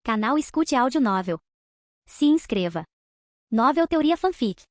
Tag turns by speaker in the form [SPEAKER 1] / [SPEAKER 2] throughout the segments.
[SPEAKER 1] Canal Escute Áudio Novel. Se inscreva. Novel Teoria Fanfic.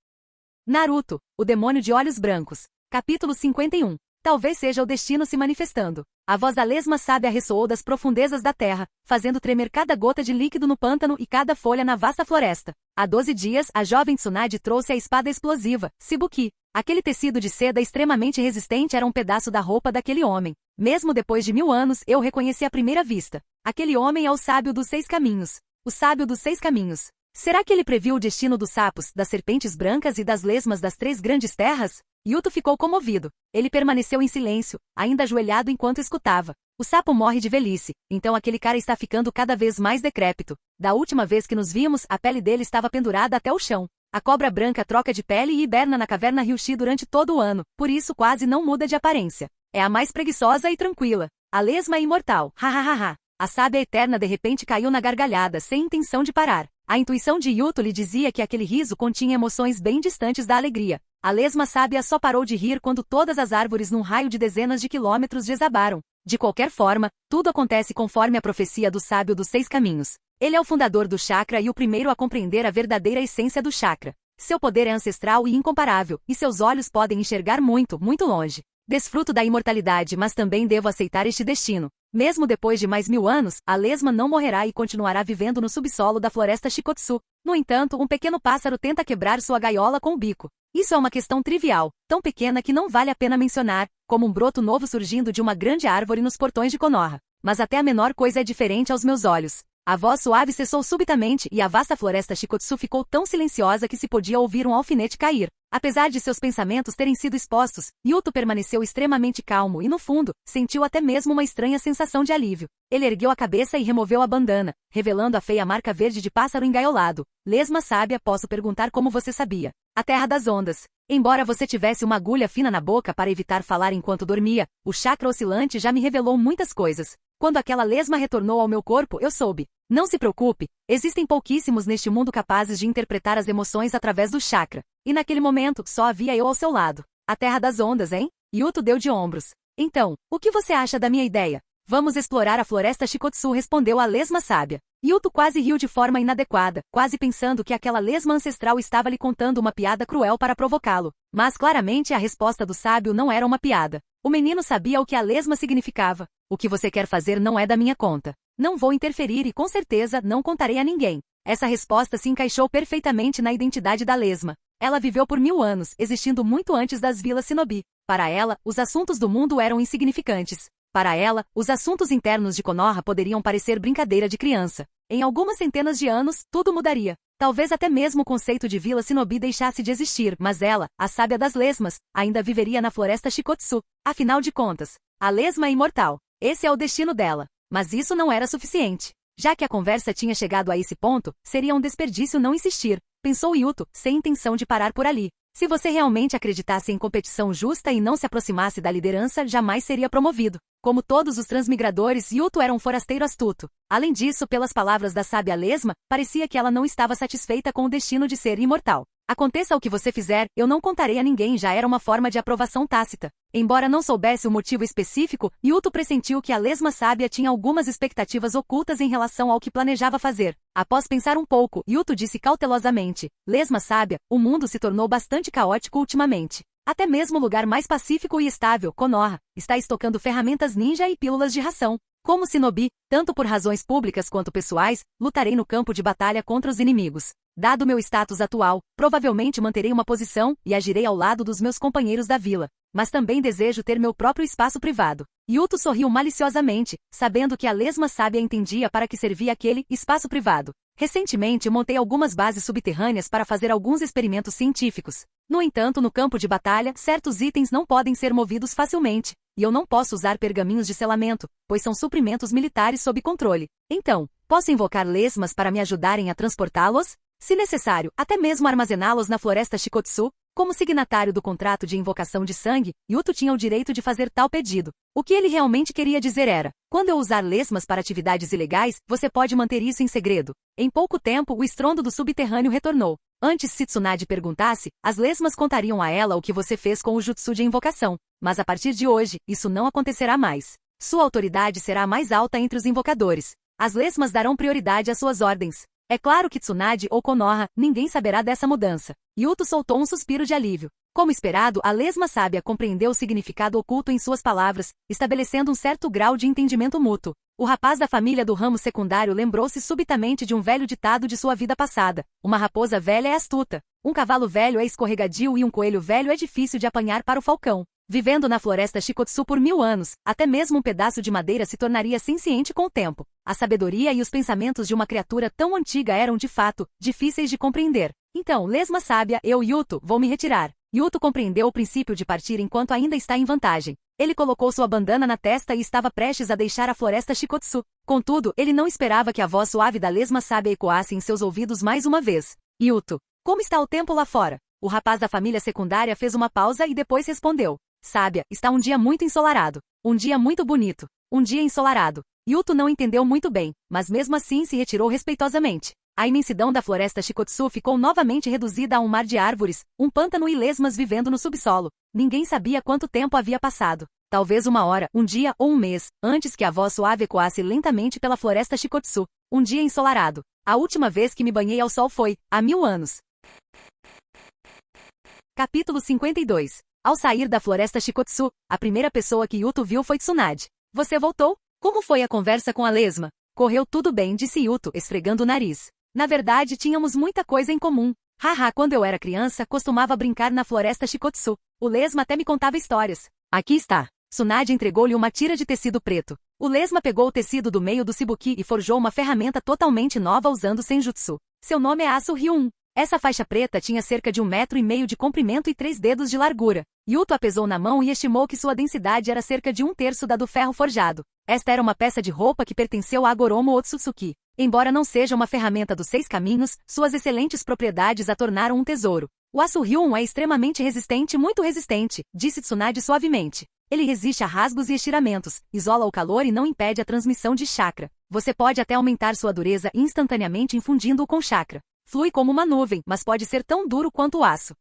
[SPEAKER 2] Naruto, o demônio de olhos brancos. Capítulo 51. Talvez seja o destino se manifestando. A voz da lesma sábia ressoou das profundezas da terra, fazendo tremer cada gota de líquido no pântano e cada folha na vasta floresta. Há 12 dias, a jovem Tsunade trouxe a espada explosiva, Shibuki. Aquele tecido de seda extremamente resistente era um pedaço da roupa daquele homem. Mesmo depois de 1000 anos, eu reconheci à primeira vista. Aquele homem é o sábio dos 6 caminhos. O sábio dos 6 caminhos. Será que ele previu o destino dos sapos, das serpentes brancas e das lesmas das 3 grandes terras? Yuto ficou comovido. Ele permaneceu em silêncio, ainda ajoelhado enquanto escutava. O sapo morre de velhice, então aquele cara está ficando cada vez mais decrépito. Da última vez que nos vimos, a pele dele estava pendurada até o chão. A cobra branca troca de pele e hiberna na caverna Ryushi durante todo o ano, por isso quase não muda de aparência. É a mais preguiçosa e tranquila. A lesma é imortal, hahaha. A sábia eterna de repente caiu na gargalhada, sem intenção de parar. A intuição de Yuto lhe dizia que aquele riso continha emoções bem distantes da alegria. A lesma sábia só parou de rir quando todas as árvores num raio de dezenas de quilômetros desabaram. De qualquer forma, tudo acontece conforme a profecia do sábio dos 6 caminhos. Ele é o fundador do chakra e o primeiro a compreender a verdadeira essência do chakra. Seu poder é ancestral e incomparável, e seus olhos podem enxergar muito, muito longe. Desfruto da imortalidade, mas também devo aceitar este destino. Mesmo depois de mais 1000 anos, a lesma não morrerá e continuará vivendo no subsolo da floresta Shikotsu. No entanto, um pequeno pássaro tenta quebrar sua gaiola com o bico. Isso é uma questão trivial, tão pequena que não vale a pena mencionar, como um broto novo surgindo de uma grande árvore nos portões de Konoha. Mas até a menor coisa é diferente aos meus olhos. A voz suave cessou subitamente e a vasta floresta Shikotsu ficou tão silenciosa que se podia ouvir um alfinete cair. Apesar de seus pensamentos terem sido expostos, Yuto permaneceu extremamente calmo e, no fundo, sentiu até mesmo uma estranha sensação de alívio. Ele ergueu a cabeça e removeu a bandana, revelando a feia marca verde de pássaro engaiolado. Lesma sábia, posso perguntar como você sabia? A terra das ondas. Embora você tivesse uma agulha fina na boca para evitar falar enquanto dormia, o chakra oscilante já me revelou muitas coisas. Quando aquela lesma retornou ao meu corpo, eu soube. Não se preocupe, existem pouquíssimos neste mundo capazes de interpretar as emoções através do chakra. E naquele momento, só havia eu ao seu lado. A terra das ondas, hein? Yuto deu de ombros. Então, o que você acha da minha ideia? Vamos explorar a floresta Shikotsu, respondeu a lesma sábia. Yuto quase riu de forma inadequada, quase pensando que aquela lesma ancestral estava lhe contando uma piada cruel para provocá-lo. Mas claramente a resposta do sábio não era uma piada. O menino sabia o que a lesma significava. O que você quer fazer não é da minha conta. Não vou interferir e com certeza não contarei a ninguém. Essa resposta se encaixou perfeitamente na identidade da lesma. Ela viveu por 1000 anos, existindo muito antes das vilas Shinobi. Para ela, os assuntos do mundo eram insignificantes. Para ela, os assuntos internos de Konoha poderiam parecer brincadeira de criança. Em algumas centenas de anos, tudo mudaria. Talvez até mesmo o conceito de vila Shinobi deixasse de existir, mas ela, a sábia das lesmas, ainda viveria na floresta Shikotsu. Afinal de contas, a lesma é imortal. Esse é o destino dela. Mas isso não era suficiente. Já que a conversa tinha chegado a esse ponto, seria um desperdício não insistir, pensou Yuto, sem intenção de parar por ali. Se você realmente acreditasse em competição justa e não se aproximasse da liderança, jamais seria promovido. Como todos os transmigradores, Yuto era um forasteiro astuto. Além disso, pelas palavras da sábia lesma, parecia que ela não estava satisfeita com o destino de ser imortal. Aconteça o que você fizer, eu não contarei a ninguém, já era uma forma de aprovação tácita. Embora não soubesse o motivo específico, Yuto pressentiu que a lesma sábia tinha algumas expectativas ocultas em relação ao que planejava fazer. Após pensar um pouco, Yuto disse cautelosamente: lesma sábia, o mundo se tornou bastante caótico ultimamente. Até mesmo o lugar mais pacífico e estável, Konoha, está estocando ferramentas ninja e pílulas de ração. Como shinobi, tanto por razões públicas quanto pessoais, lutarei no campo de batalha contra os inimigos. Dado meu status atual, provavelmente manterei uma posição e agirei ao lado dos meus companheiros da vila. Mas também desejo ter meu próprio espaço privado. Yuto sorriu maliciosamente, sabendo que a lesma sábia entendia para que servia aquele espaço privado. Recentemente montei algumas bases subterrâneas para fazer alguns experimentos científicos. No entanto, no campo de batalha, certos itens não podem ser movidos facilmente, e eu não posso usar pergaminhos de selamento, pois são suprimentos militares sob controle. Então, posso invocar lesmas para me ajudarem a transportá-los? Se necessário, até mesmo armazená-los na floresta Shikotsu. Como signatário do contrato de invocação de sangue, Yuto tinha o direito de fazer tal pedido. O que ele realmente queria dizer era: quando eu usar lesmas para atividades ilegais, você pode manter isso em segredo. Em pouco tempo, o estrondo do subterrâneo retornou. Antes se Tsunade perguntasse, as lesmas contariam a ela o que você fez com o jutsu de invocação. Mas a partir de hoje, isso não acontecerá mais. Sua autoridade será a mais alta entre os invocadores. As lesmas darão prioridade às suas ordens. É claro que Tsunade ou Konoha, ninguém saberá dessa mudança. Yuto soltou um suspiro de alívio. Como esperado, a lesma sábia compreendeu o significado oculto em suas palavras, estabelecendo um certo grau de entendimento mútuo. O rapaz da família do ramo secundário lembrou-se subitamente de um velho ditado de sua vida passada. Uma raposa velha é astuta, um cavalo velho é escorregadio e um coelho velho é difícil de apanhar para o falcão. Vivendo na floresta Shikotsu por 1000 anos, até mesmo um pedaço de madeira se tornaria senciente com o tempo. A sabedoria e os pensamentos de uma criatura tão antiga eram, de fato, difíceis de compreender. Então, lesma sábia, eu, Yuto, vou me retirar. Yuto compreendeu o princípio de partir enquanto ainda está em vantagem. Ele colocou sua bandana na testa e estava prestes a deixar a floresta Shikotsu. Contudo, ele não esperava que a voz suave da lesma sábia ecoasse em seus ouvidos mais uma vez. Yuto, como está o tempo lá fora? O rapaz da família secundária fez uma pausa e depois respondeu. Sábia, está um dia muito ensolarado. Um dia muito bonito. Um dia ensolarado. Yuto não entendeu muito bem, mas mesmo assim se retirou respeitosamente. A imensidão da floresta Shikotsu ficou novamente reduzida a um mar de árvores, um pântano e lesmas vivendo no subsolo. Ninguém sabia quanto tempo havia passado. Talvez uma hora, um dia ou um mês, antes que a voz suave ecoasse lentamente pela floresta Shikotsu. Um dia ensolarado. A última vez que me banhei ao sol foi, há 1000 anos. Capítulo 52. Ao sair da floresta Shikotsu, a primeira pessoa que Yuto viu foi Tsunade. Você voltou? Como foi a conversa com a lesma? Correu tudo bem, disse Yuto, esfregando o nariz. Na verdade, tínhamos muita coisa em comum. Haha, quando eu era criança, costumava brincar na floresta Shikotsu. O lesma até me contava histórias. Aqui está. Tsunade entregou-lhe uma tira de tecido preto. O lesma pegou o tecido do meio do Shibuki e forjou uma ferramenta totalmente nova usando Senjutsu. Seu nome é Asu Ryun. Essa faixa preta tinha cerca de 1,5 metro de comprimento e 3 dedos de largura. Yuto a pesou na mão e estimou que sua densidade era cerca de 1/3 da do ferro forjado. Esta era uma peça de roupa que pertenceu a Agoromo Otsutsuki. Embora não seja uma ferramenta dos 6 caminhos, suas excelentes propriedades a tornaram um tesouro. O Asu Ryun é extremamente resistente, muito resistente, disse Tsunade suavemente. Ele resiste a rasgos e estiramentos, isola o calor e não impede a transmissão de chakra. Você pode até aumentar sua dureza instantaneamente infundindo-o com chakra. Flui como uma nuvem, mas pode ser tão duro quanto o aço.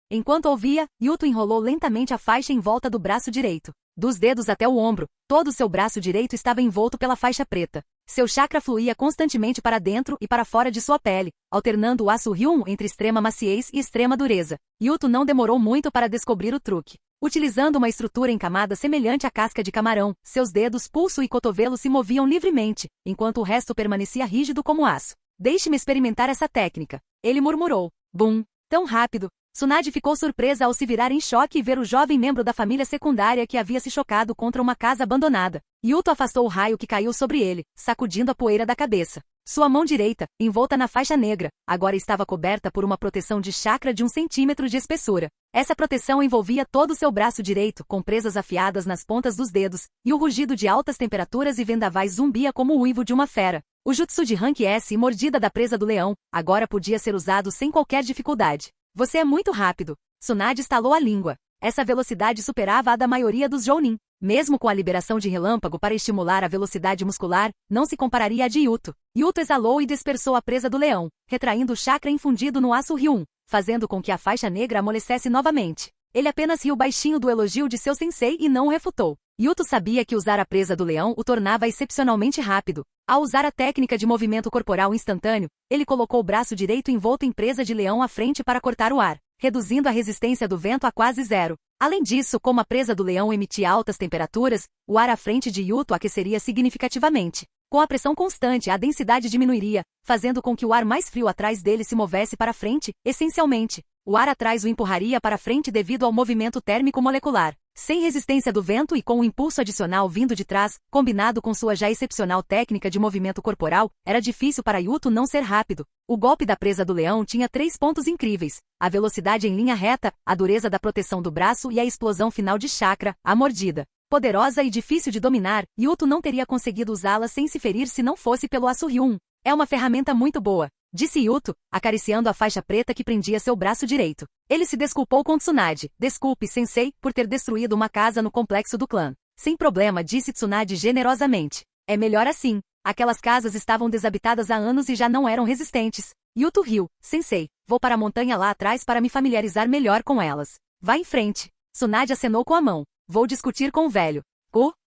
[SPEAKER 2] Enquanto ouvia, Yuto enrolou lentamente a faixa em volta do braço direito. Dos dedos até o ombro, todo o seu braço direito estava envolto pela faixa preta. Seu chakra fluía constantemente para dentro e para fora de sua pele, alternando o Asu Ryun entre extrema maciez e extrema dureza. Yuto não demorou muito para descobrir o truque. Utilizando uma estrutura em camada semelhante à casca de camarão, seus dedos, pulso e cotovelo se moviam livremente, enquanto o resto permanecia rígido como aço. Deixe-me experimentar essa técnica. Ele murmurou. Bum! Tão rápido! Tsunade ficou surpresa ao se virar em choque e ver o jovem membro da família secundária que havia se chocado contra uma casa abandonada. Yuto afastou o raio que caiu sobre ele, sacudindo a poeira da cabeça. Sua mão direita, envolta na faixa negra, agora estava coberta por uma proteção de chakra de 1 centímetro de espessura. Essa proteção envolvia todo o seu braço direito, com presas afiadas nas pontas dos dedos, e o rugido de altas temperaturas e vendavais zumbia como o uivo de uma fera. O jutsu de Rank S e mordida da presa do leão, agora podia ser usado sem qualquer dificuldade. Você é muito rápido. Tsunade estalou a língua. Essa velocidade superava a da maioria dos Jounin. Mesmo com a liberação de relâmpago para estimular a velocidade muscular, não se compararia a de Yuto. Yuto exalou e dispersou a presa do leão, retraindo o chakra infundido no Asu Ryun, fazendo com que a faixa negra amolecesse novamente. Ele apenas riu baixinho do elogio de seu sensei e não o refutou. Yuto sabia que usar a presa do leão o tornava excepcionalmente rápido. Ao usar a técnica de movimento corporal instantâneo, ele colocou o braço direito envolto em presa de leão à frente para cortar o ar, reduzindo a resistência do vento a quase zero. Além disso, como a presa do leão emitia altas temperaturas, o ar à frente de Yuto aqueceria significativamente. Com a pressão constante, a densidade diminuiria, fazendo com que o ar mais frio atrás dele se movesse para frente, essencialmente. O ar atrás o empurraria para frente devido ao movimento térmico molecular. Sem resistência do vento e com o impulso adicional vindo de trás, combinado com sua já excepcional técnica de movimento corporal, era difícil para Yuto não ser rápido. O golpe da presa do leão tinha 3 pontos incríveis: a velocidade em linha reta, a dureza da proteção do braço e a explosão final de chakra, a mordida. Poderosa e difícil de dominar, Yuto não teria conseguido usá-la sem se ferir se não fosse pelo Asu Ryun. É uma ferramenta muito boa, disse Yuto, acariciando a faixa preta que prendia seu braço direito. Ele se desculpou com Tsunade. Desculpe, sensei, por ter destruído uma casa no complexo do clã. Sem problema, disse Tsunade generosamente. É melhor assim. Aquelas casas estavam desabitadas há anos e já não eram resistentes. Yuto riu. Sensei, vou para a montanha lá atrás para me familiarizar melhor com elas. Vá em frente. Tsunade acenou com a mão. Vou discutir com o velho.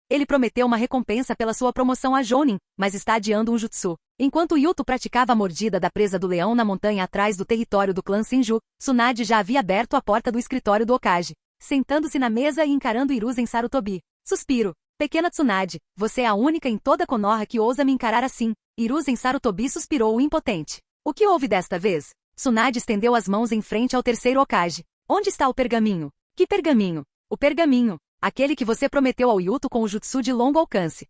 [SPEAKER 2] Ele prometeu uma recompensa pela sua promoção a Jounin, mas está adiando um jutsu. Enquanto Yuto praticava a mordida da presa do leão na montanha atrás do território do clã Senju, Tsunade já havia aberto a porta do escritório do Hokage. Sentando-se na mesa e encarando Hiruzen Sarutobi. Suspiro. Pequena Tsunade, você é a única em toda Konoha que ousa me encarar assim. Hiruzen Sarutobi suspirou impotente. O que houve desta vez? Tsunade estendeu as mãos em frente ao terceiro Hokage. Onde está o pergaminho? Que pergaminho? O pergaminho. Aquele que você prometeu ao Yuto com o jutsu de longo alcance.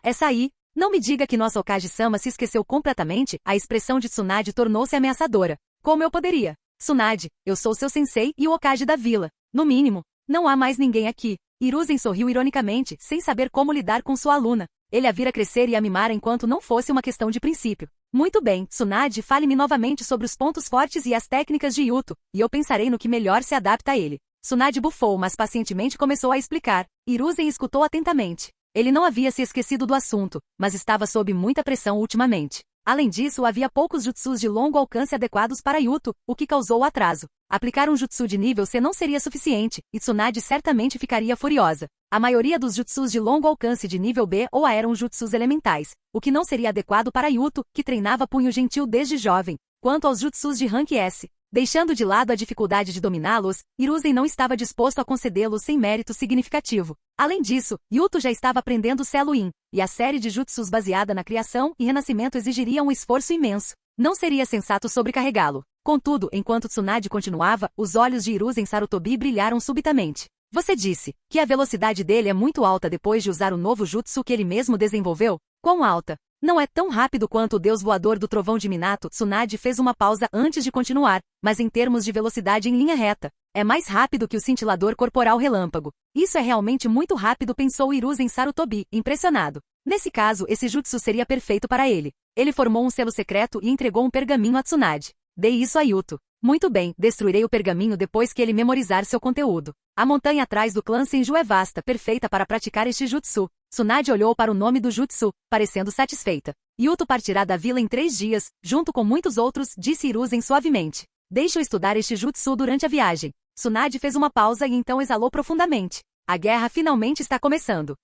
[SPEAKER 2] Essa aí. Não me diga que nossa Hokage-sama se esqueceu completamente. A expressão de Tsunade tornou-se ameaçadora. Como eu poderia? Tsunade, eu sou seu sensei e o Hokage da vila. No mínimo, não há mais ninguém aqui. Hiruzen sorriu ironicamente, sem saber como lidar com sua aluna. Ele a vira crescer e a mimar enquanto não fosse uma questão de princípio. Muito bem, Tsunade, fale-me novamente sobre os pontos fortes e as técnicas de Yuto, e eu pensarei no que melhor se adapta a ele. Tsunade bufou, mas pacientemente começou a explicar. Hiruzen escutou atentamente. Ele não havia se esquecido do assunto, mas estava sob muita pressão ultimamente. Além disso, havia poucos jutsus de longo alcance adequados para Yuto, o que causou o atraso. Aplicar um jutsu de nível C não seria suficiente, e Tsunade certamente ficaria furiosa. A maioria dos jutsus de longo alcance de nível B ou A eram jutsus elementais, o que não seria adequado para Yuto, que treinava punho gentil desde jovem. Quanto aos jutsus de rank S, deixando de lado a dificuldade de dominá-los, Hiruzen não estava disposto a concedê-los sem mérito significativo. Além disso, Yuto já estava aprendendo Seluin, e a série de jutsus baseada na criação e renascimento exigiria um esforço imenso. Não seria sensato sobrecarregá-lo. Contudo, enquanto Tsunade continuava, os olhos de Hiruzen Sarutobi brilharam subitamente. Você disse que a velocidade dele é muito alta depois de usar o novo jutsu que ele mesmo desenvolveu? Quão alta? Não é tão rápido quanto o deus voador do trovão de Minato. Tsunade fez uma pausa antes de continuar, mas em termos de velocidade em linha reta, é mais rápido que o cintilador corporal relâmpago. Isso é realmente muito rápido, pensou Hiruzen Sarutobi, impressionado. Nesse caso, esse jutsu seria perfeito para ele. Ele formou um selo secreto e entregou um pergaminho a Tsunade. Dei isso a Yuto. Muito bem, destruirei o pergaminho depois que ele memorizar seu conteúdo. A montanha atrás do clã Senju é vasta, perfeita para praticar este jutsu. Tsunade olhou para o nome do jutsu, parecendo satisfeita. Yuto partirá da vila em 3 dias, junto com muitos outros, disse Hiruzen suavemente. Deixe-o estudar este jutsu durante a viagem. Tsunade fez uma pausa e então exalou profundamente. A guerra finalmente está começando.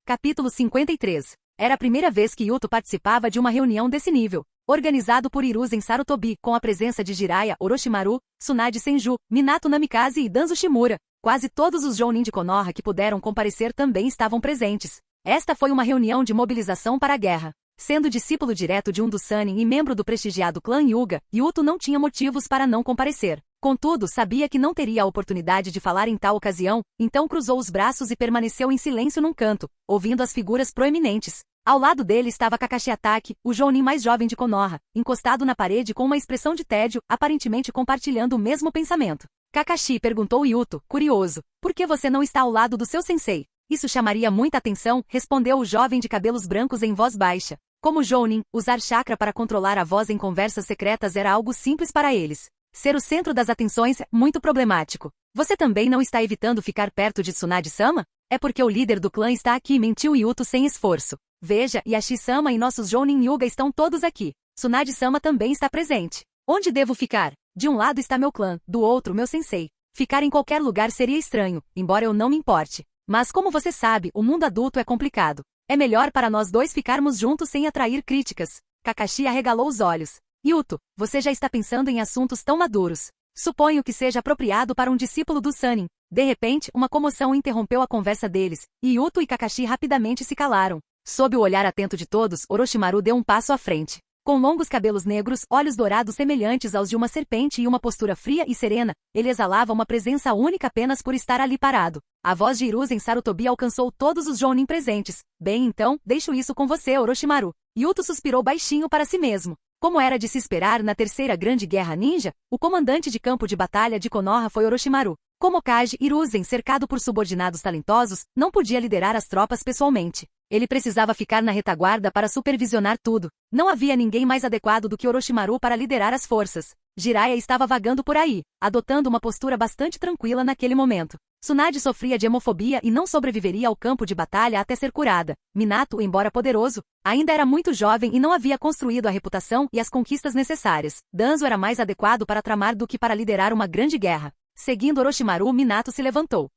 [SPEAKER 2] Capítulo 53. Era a primeira vez que Yuto participava de uma reunião desse nível, organizado por Hiruzen Sarutobi, com a presença de Jiraiya, Orochimaru, Tsunade Senju, Minato Namikaze e Danzo Shimura. Quase todos os Jounin de Konoha que puderam comparecer também estavam presentes. Esta foi uma reunião de mobilização para a guerra. Sendo discípulo direto de um dos Sannin e membro do prestigiado clã Hyuga, Yuto não tinha motivos para não comparecer. Contudo, sabia que não teria a oportunidade de falar em tal ocasião, então cruzou os braços e permaneceu em silêncio num canto, ouvindo as figuras proeminentes. Ao lado dele estava Kakashi Atake, o Jounin mais jovem de Konoha, encostado na parede com uma expressão de tédio, aparentemente compartilhando o mesmo pensamento. Kakashi, perguntou Yuto, curioso, por que você não está ao lado do seu sensei? Isso chamaria muita atenção, respondeu o jovem de cabelos brancos em voz baixa. Como Jounin, usar chakra para controlar a voz em conversas secretas era algo simples para eles. Ser o centro das atenções é muito problemático. Você também não está evitando ficar perto de Tsunade-sama? É porque o líder do clã está aqui, mentiu Yuto sem esforço. Veja, Yashi-sama e nossos Jounin Hyuga estão todos aqui. Tsunade-sama também está presente. Onde devo ficar? De um lado está meu clã, do outro meu sensei. Ficar em qualquer lugar seria estranho, embora eu não me importe. Mas como você sabe, o mundo adulto é complicado. É melhor para nós dois ficarmos juntos sem atrair críticas. Kakashi arregalou os olhos. Yuto, você já está pensando em assuntos tão maduros. Suponho que seja apropriado para um discípulo do Sannin. De repente, uma comoção interrompeu a conversa deles, e Yuto e Kakashi rapidamente se calaram. Sob o olhar atento de todos, Orochimaru deu um passo à frente. Com longos cabelos negros, olhos dourados semelhantes aos de uma serpente e uma postura fria e serena, ele exalava uma presença única apenas por estar ali parado. A voz de Hiruzen Sarutobi alcançou todos os Jounin presentes. Bem então, deixo isso com você, Orochimaru. Yuto suspirou baixinho para si mesmo. Como era de se esperar na terceira grande guerra ninja, o comandante de campo de batalha de Konoha foi Orochimaru. Como Kage, Hiruzen, cercado por subordinados talentosos, não podia liderar as tropas pessoalmente. Ele precisava ficar na retaguarda para supervisionar tudo. Não havia ninguém mais adequado do que Orochimaru para liderar as forças. Jiraiya estava vagando por aí, adotando uma postura bastante tranquila naquele momento. Tsunade sofria de hemofobia e não sobreviveria ao campo de batalha até ser curada. Minato, embora poderoso, ainda era muito jovem e não havia construído a reputação e as conquistas necessárias. Danzo era mais adequado para tramar do que para liderar uma grande guerra. Seguindo Orochimaru, Minato se levantou.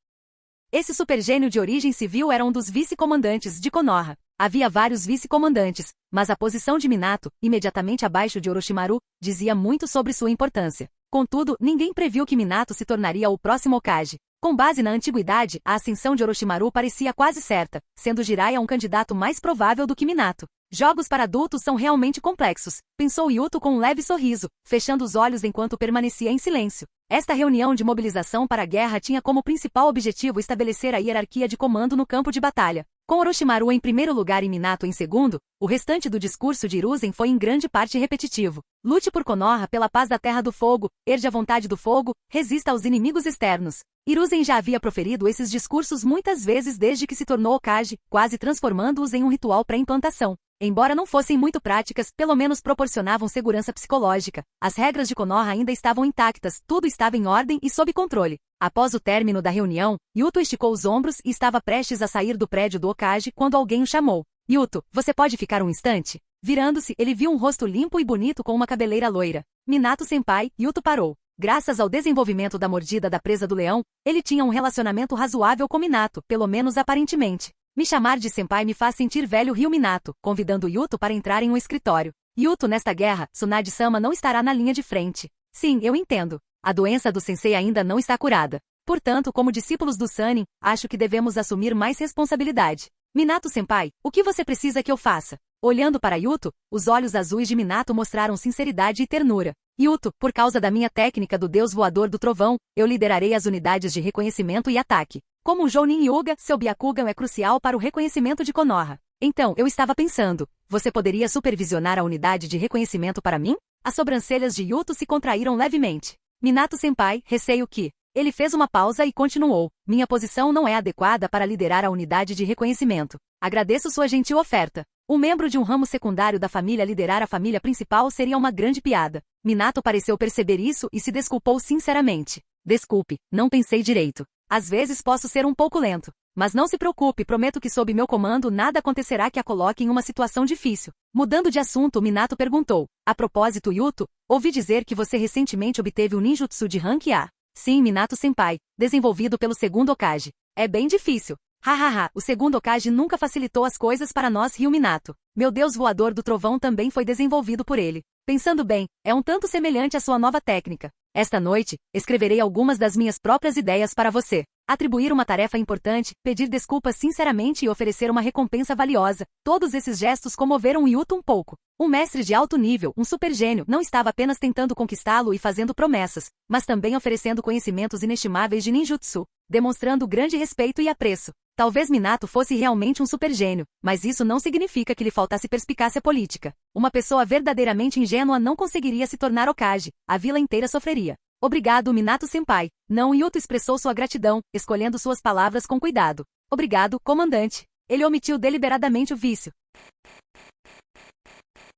[SPEAKER 2] Esse supergênio de origem civil era um dos vice-comandantes de Konoha. Havia vários vice-comandantes, mas a posição de Minato, imediatamente abaixo de Orochimaru, dizia muito sobre sua importância. Contudo, ninguém previu que Minato se tornaria o próximo Hokage. Com base na antiguidade, a ascensão de Orochimaru parecia quase certa, sendo Jiraiya um candidato mais provável do que Minato. Jogos para adultos são realmente complexos, pensou Yuto com um leve sorriso, fechando os olhos enquanto permanecia em silêncio. Esta reunião de mobilização para a guerra tinha como principal objetivo estabelecer a hierarquia de comando no campo de batalha. Com Orochimaru em primeiro lugar e Minato em segundo, o restante do discurso de Hiruzen foi em grande parte repetitivo. Lute por Konoha pela paz da Terra do Fogo, herde a vontade do fogo, resista aos inimigos externos. Hiruzen já havia proferido esses discursos muitas vezes desde que se tornou Hokage, quase transformando-os em um ritual pré-implantação. Embora não fossem muito práticas, pelo menos proporcionavam segurança psicológica. As regras de Konoha ainda estavam intactas, tudo estava em ordem e sob controle. Após o término da reunião, Yuto esticou os ombros e estava prestes a sair do prédio do Hokage quando alguém o chamou. Yuto, você pode ficar um instante? Virando-se, ele viu um rosto limpo e bonito com uma cabeleira loira. Minato-senpai, Yuto parou. Graças ao desenvolvimento da mordida da presa do leão, ele tinha um relacionamento razoável com Minato, pelo menos aparentemente. Me chamar de senpai me faz sentir velho, riu Minato, convidando Yuto para entrar em um escritório. Yuto, nesta guerra, Tsunade-sama não estará na linha de frente. Sim, eu entendo. A doença do sensei ainda não está curada. Portanto, como discípulos do Sannin, acho que devemos assumir mais responsabilidade. Minato-senpai, o que você precisa que eu faça? Olhando para Yuto, os olhos azuis de Minato mostraram sinceridade e ternura. Yuto, por causa da minha técnica do Deus Voador do Trovão, eu liderarei as unidades de reconhecimento e ataque. Como um Jounin Hyuga, seu Byakugan é crucial para o reconhecimento de Konoha. Então, eu estava pensando, você poderia supervisionar a unidade de reconhecimento para mim? As sobrancelhas de Yuto se contraíram levemente. Minato-senpai, receio que... Ele fez uma pausa e continuou. Minha posição não é adequada para liderar a unidade de reconhecimento. Agradeço sua gentil oferta. Um membro de um ramo secundário da família liderar a família principal seria uma grande piada. Minato pareceu perceber isso e se desculpou sinceramente. Desculpe, não pensei direito. Às vezes posso ser um pouco lento. Mas não se preocupe, prometo que sob meu comando nada acontecerá que a coloque em uma situação difícil. Mudando de assunto, Minato perguntou. A propósito, Yuto, ouvi dizer que você recentemente obteve o ninjutsu de rank A. Sim, Minato-senpai, desenvolvido pelo segundo Hokage. É bem difícil. Hahaha, o segundo Hokage nunca facilitou as coisas para nós, riu Minato. Meu Deus voador do trovão também foi desenvolvido por ele. Pensando bem, é um tanto semelhante à sua nova técnica. Esta noite, escreverei algumas das minhas próprias ideias para você. Atribuir uma tarefa importante, pedir desculpas sinceramente e oferecer uma recompensa valiosa. Todos esses gestos comoveram Yuto um pouco. Um mestre de alto nível, um supergênio, não estava apenas tentando conquistá-lo e fazendo promessas, mas também oferecendo conhecimentos inestimáveis de ninjutsu, demonstrando grande respeito e apreço. Talvez Minato fosse realmente um supergênio, mas isso não significa que lhe faltasse perspicácia política. Uma pessoa verdadeiramente ingênua não conseguiria se tornar Hokage, a vila inteira sofreria. Obrigado, Minato-senpai. Não, Yuto expressou sua gratidão, escolhendo suas palavras com cuidado. Obrigado, comandante. Ele omitiu deliberadamente o vício.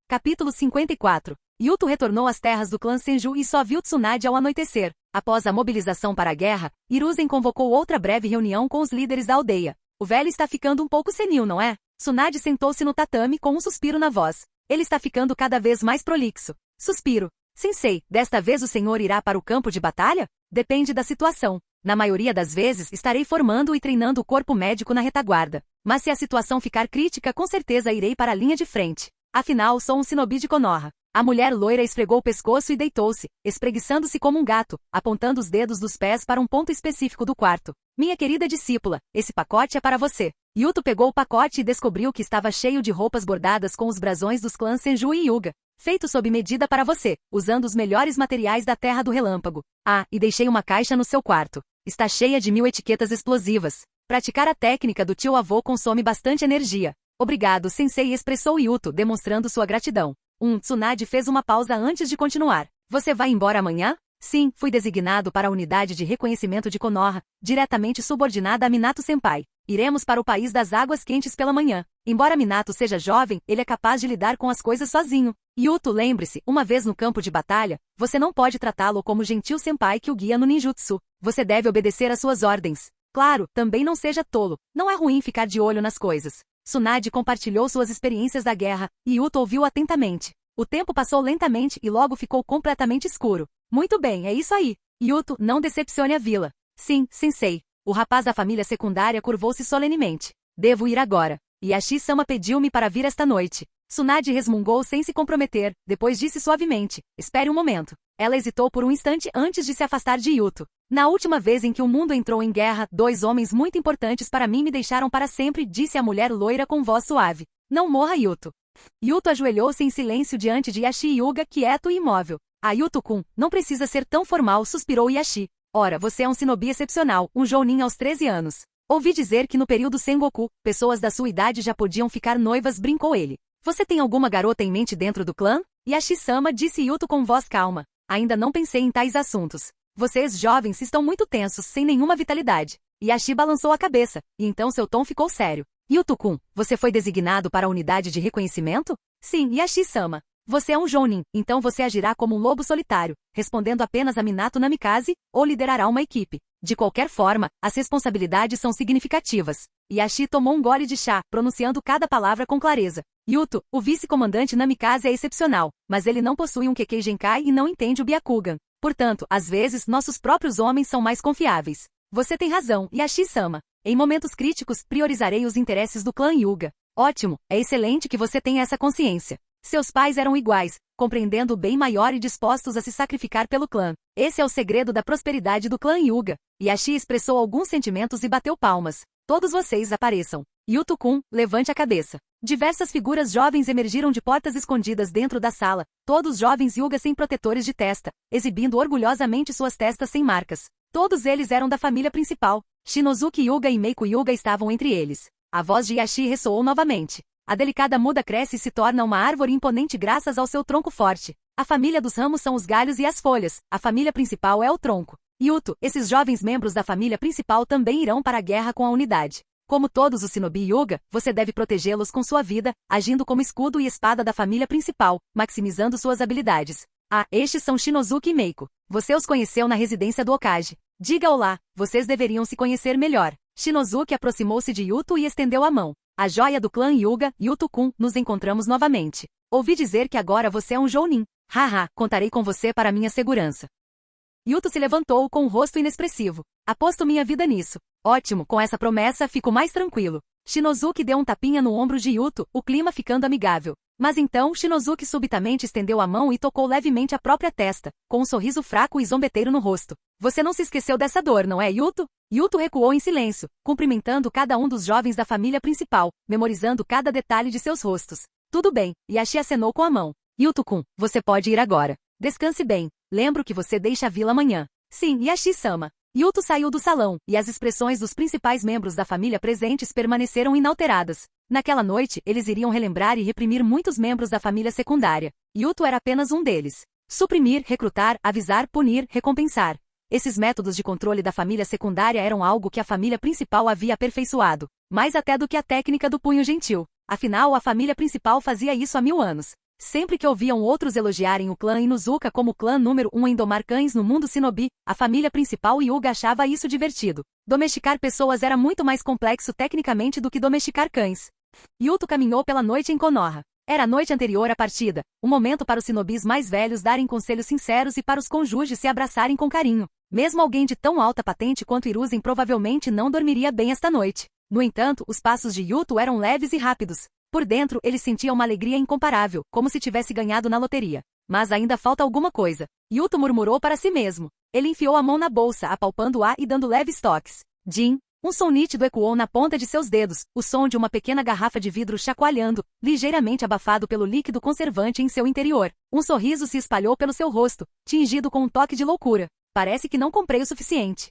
[SPEAKER 2] Capítulo 54. Yuto retornou às terras do clã Senju e só viu Tsunade ao anoitecer. Após a mobilização para a guerra, Hiruzen convocou outra breve reunião com os líderes da aldeia. O velho está ficando um pouco senil, não é? Tsunade sentou-se no tatame com um suspiro na voz. Ele está ficando cada vez mais prolixo. Suspiro. Sensei, desta vez o senhor irá para o campo de batalha? Depende da situação. Na maioria das vezes estarei formando e treinando o corpo médico na retaguarda. Mas se a situação ficar crítica, com certeza irei para a linha de frente. Afinal, sou um shinobi de Konoha. A mulher loira esfregou o pescoço e deitou-se, espreguiçando-se como um gato, apontando os dedos dos pés para um ponto específico do quarto. Minha querida discípula, esse pacote é para você. Yuto pegou o pacote e descobriu que estava cheio de roupas bordadas com os brasões dos clãs Senju e Hyuga. Feito sob medida para você, usando os melhores materiais da Terra do Relâmpago. Ah, e deixei uma caixa no seu quarto. Está cheia de 1000 etiquetas explosivas. Praticar a técnica do tio-avô consome bastante energia. Obrigado, sensei, expressou Yuto, demonstrando sua gratidão. Tsunade fez uma pausa antes de continuar. Você vai embora amanhã? Sim, fui designado para a unidade de reconhecimento de Konoha, diretamente subordinada a Minato-senpai. Iremos para o país das águas quentes pela manhã. Embora Minato seja jovem, ele é capaz de lidar com as coisas sozinho. Yuto, lembre-se, uma vez no campo de batalha, você não pode tratá-lo como gentil senpai que o guia no ninjutsu. Você deve obedecer às suas ordens. Claro, também não seja tolo. Não é ruim ficar de olho nas coisas. Tsunade compartilhou suas experiências da guerra, e Yuto ouviu atentamente. O tempo passou lentamente e logo ficou completamente escuro. Muito bem, é isso aí. Yuto, não decepcione a vila. Sim, sensei. O rapaz da família secundária curvou-se solenemente. Devo ir agora. Yashi-sama pediu-me para vir esta noite. Tsunade resmungou sem se comprometer, depois disse suavemente, espere um momento. Ela hesitou por um instante antes de se afastar de Yuto. Na última vez em que o mundo entrou em guerra, 2 homens muito importantes para mim me deixaram para sempre, disse a mulher loira com voz suave. Não morra, Yuto. Yuto ajoelhou-se em silêncio diante de Yashi Yuga, quieto e imóvel. Ah, Yuto-kun, não precisa ser tão formal, suspirou Yashi. Ora, você é um shinobi excepcional, um jounin aos 13 anos. Ouvi dizer que no período Sengoku, pessoas da sua idade já podiam ficar noivas, brincou ele. Você tem alguma garota em mente dentro do clã? Yashi-sama, disse Yuto com voz calma. Ainda não pensei em tais assuntos. Vocês jovens estão muito tensos, sem nenhuma vitalidade. Yashi balançou a cabeça, e então seu tom ficou sério. Yuto-kun, você foi designado para a unidade de reconhecimento? Sim, Yashi-sama. Você é um jounin, então você agirá como um lobo solitário, respondendo apenas a Minato Namikaze, ou liderará uma equipe. De qualquer forma, as responsabilidades são significativas. Yashi tomou um gole de chá, pronunciando cada palavra com clareza. Yuto, o vice-comandante Namikaze é excepcional, mas ele não possui um Kekkei Genkai e não entende o Byakugan. Portanto, às vezes, nossos próprios homens são mais confiáveis. Você tem razão, Yashi-sama. Em momentos críticos, priorizarei os interesses do clã Hyuga. Ótimo, é excelente que você tenha essa consciência. Seus pais eram iguais, compreendendo o bem maior e dispostos a se sacrificar pelo clã. Esse é o segredo da prosperidade do clã Hyuga. Yashi expressou alguns sentimentos e bateu palmas. Todos vocês apareçam. Yuto-kun, levante a cabeça. Diversas figuras jovens emergiram de portas escondidas dentro da sala, todos jovens Hyuga sem protetores de testa, exibindo orgulhosamente suas testas sem marcas. Todos eles eram da família principal. Shinozuki Hyuga e Meiko Hyuga estavam entre eles. A voz de Yashi ressoou novamente. A delicada muda cresce e se torna uma árvore imponente graças ao seu tronco forte. A família dos ramos são os galhos e as folhas, a família principal é o tronco. Yuto, esses jovens membros da família principal também irão para a guerra com a unidade. Como todos os shinobi Hyuga, você deve protegê-los com sua vida, agindo como escudo e espada da família principal, maximizando suas habilidades. Ah, estes são Shinozuki e Meiko. Você os conheceu na residência do Hokage. Diga olá, vocês deveriam se conhecer melhor. Shinozuki aproximou-se de Yuto e estendeu a mão. A joia do clã Hyuga, Yuto-kun, nos encontramos novamente. Ouvi dizer que agora você é um jounin. Haha, contarei com você para minha segurança. Yuto se levantou com um rosto inexpressivo. Aposto minha vida nisso. Ótimo, com essa promessa fico mais tranquilo. Shinozuki deu um tapinha no ombro de Yuto, o clima ficando amigável. Mas então, Shinozuki subitamente estendeu a mão e tocou levemente a própria testa, com um sorriso fraco e zombeteiro no rosto. Você não se esqueceu dessa dor, não é, Yuto? Yuto recuou em silêncio, cumprimentando cada um dos jovens da família principal, memorizando cada detalhe de seus rostos. Tudo bem, Yashi acenou com a mão. Yuto-kun, você pode ir agora. Descanse bem. Lembro que você deixa a vila amanhã. Sim, Yashi-sama. Yuto saiu do salão, e as expressões dos principais membros da família presentes permaneceram inalteradas. Naquela noite, eles iriam relembrar e reprimir muitos membros da família secundária. Yuto era apenas um deles. Suprimir, recrutar, avisar, punir, recompensar. Esses métodos de controle da família secundária eram algo que a família principal havia aperfeiçoado, mais até do que a técnica do punho gentil. Afinal, a família principal fazia isso há 1000 anos. Sempre que ouviam outros elogiarem o clã Inuzuka como o clã número 1 em domar cães no mundo shinobi, a família principal Hyuga achava isso divertido. Domesticar pessoas era muito mais complexo tecnicamente do que domesticar cães. Yuto caminhou pela noite em Konoha. Era a noite anterior à partida, um momento para os shinobis mais velhos darem conselhos sinceros e para os cônjuges se abraçarem com carinho. Mesmo alguém de tão alta patente quanto Hiruzen provavelmente não dormiria bem esta noite. No entanto, os passos de Yuto eram leves e rápidos. Por dentro, ele sentia uma alegria incomparável, como se tivesse ganhado na loteria. Mas ainda falta alguma coisa. Yuto murmurou para si mesmo. Ele enfiou a mão na bolsa, apalpando-a e dando leves toques. Jin. Um som nítido ecoou na ponta de seus dedos, o som de uma pequena garrafa de vidro chacoalhando, ligeiramente abafado pelo líquido conservante em seu interior. Um sorriso se espalhou pelo seu rosto, tingido com um toque de loucura. Parece que não comprei o suficiente.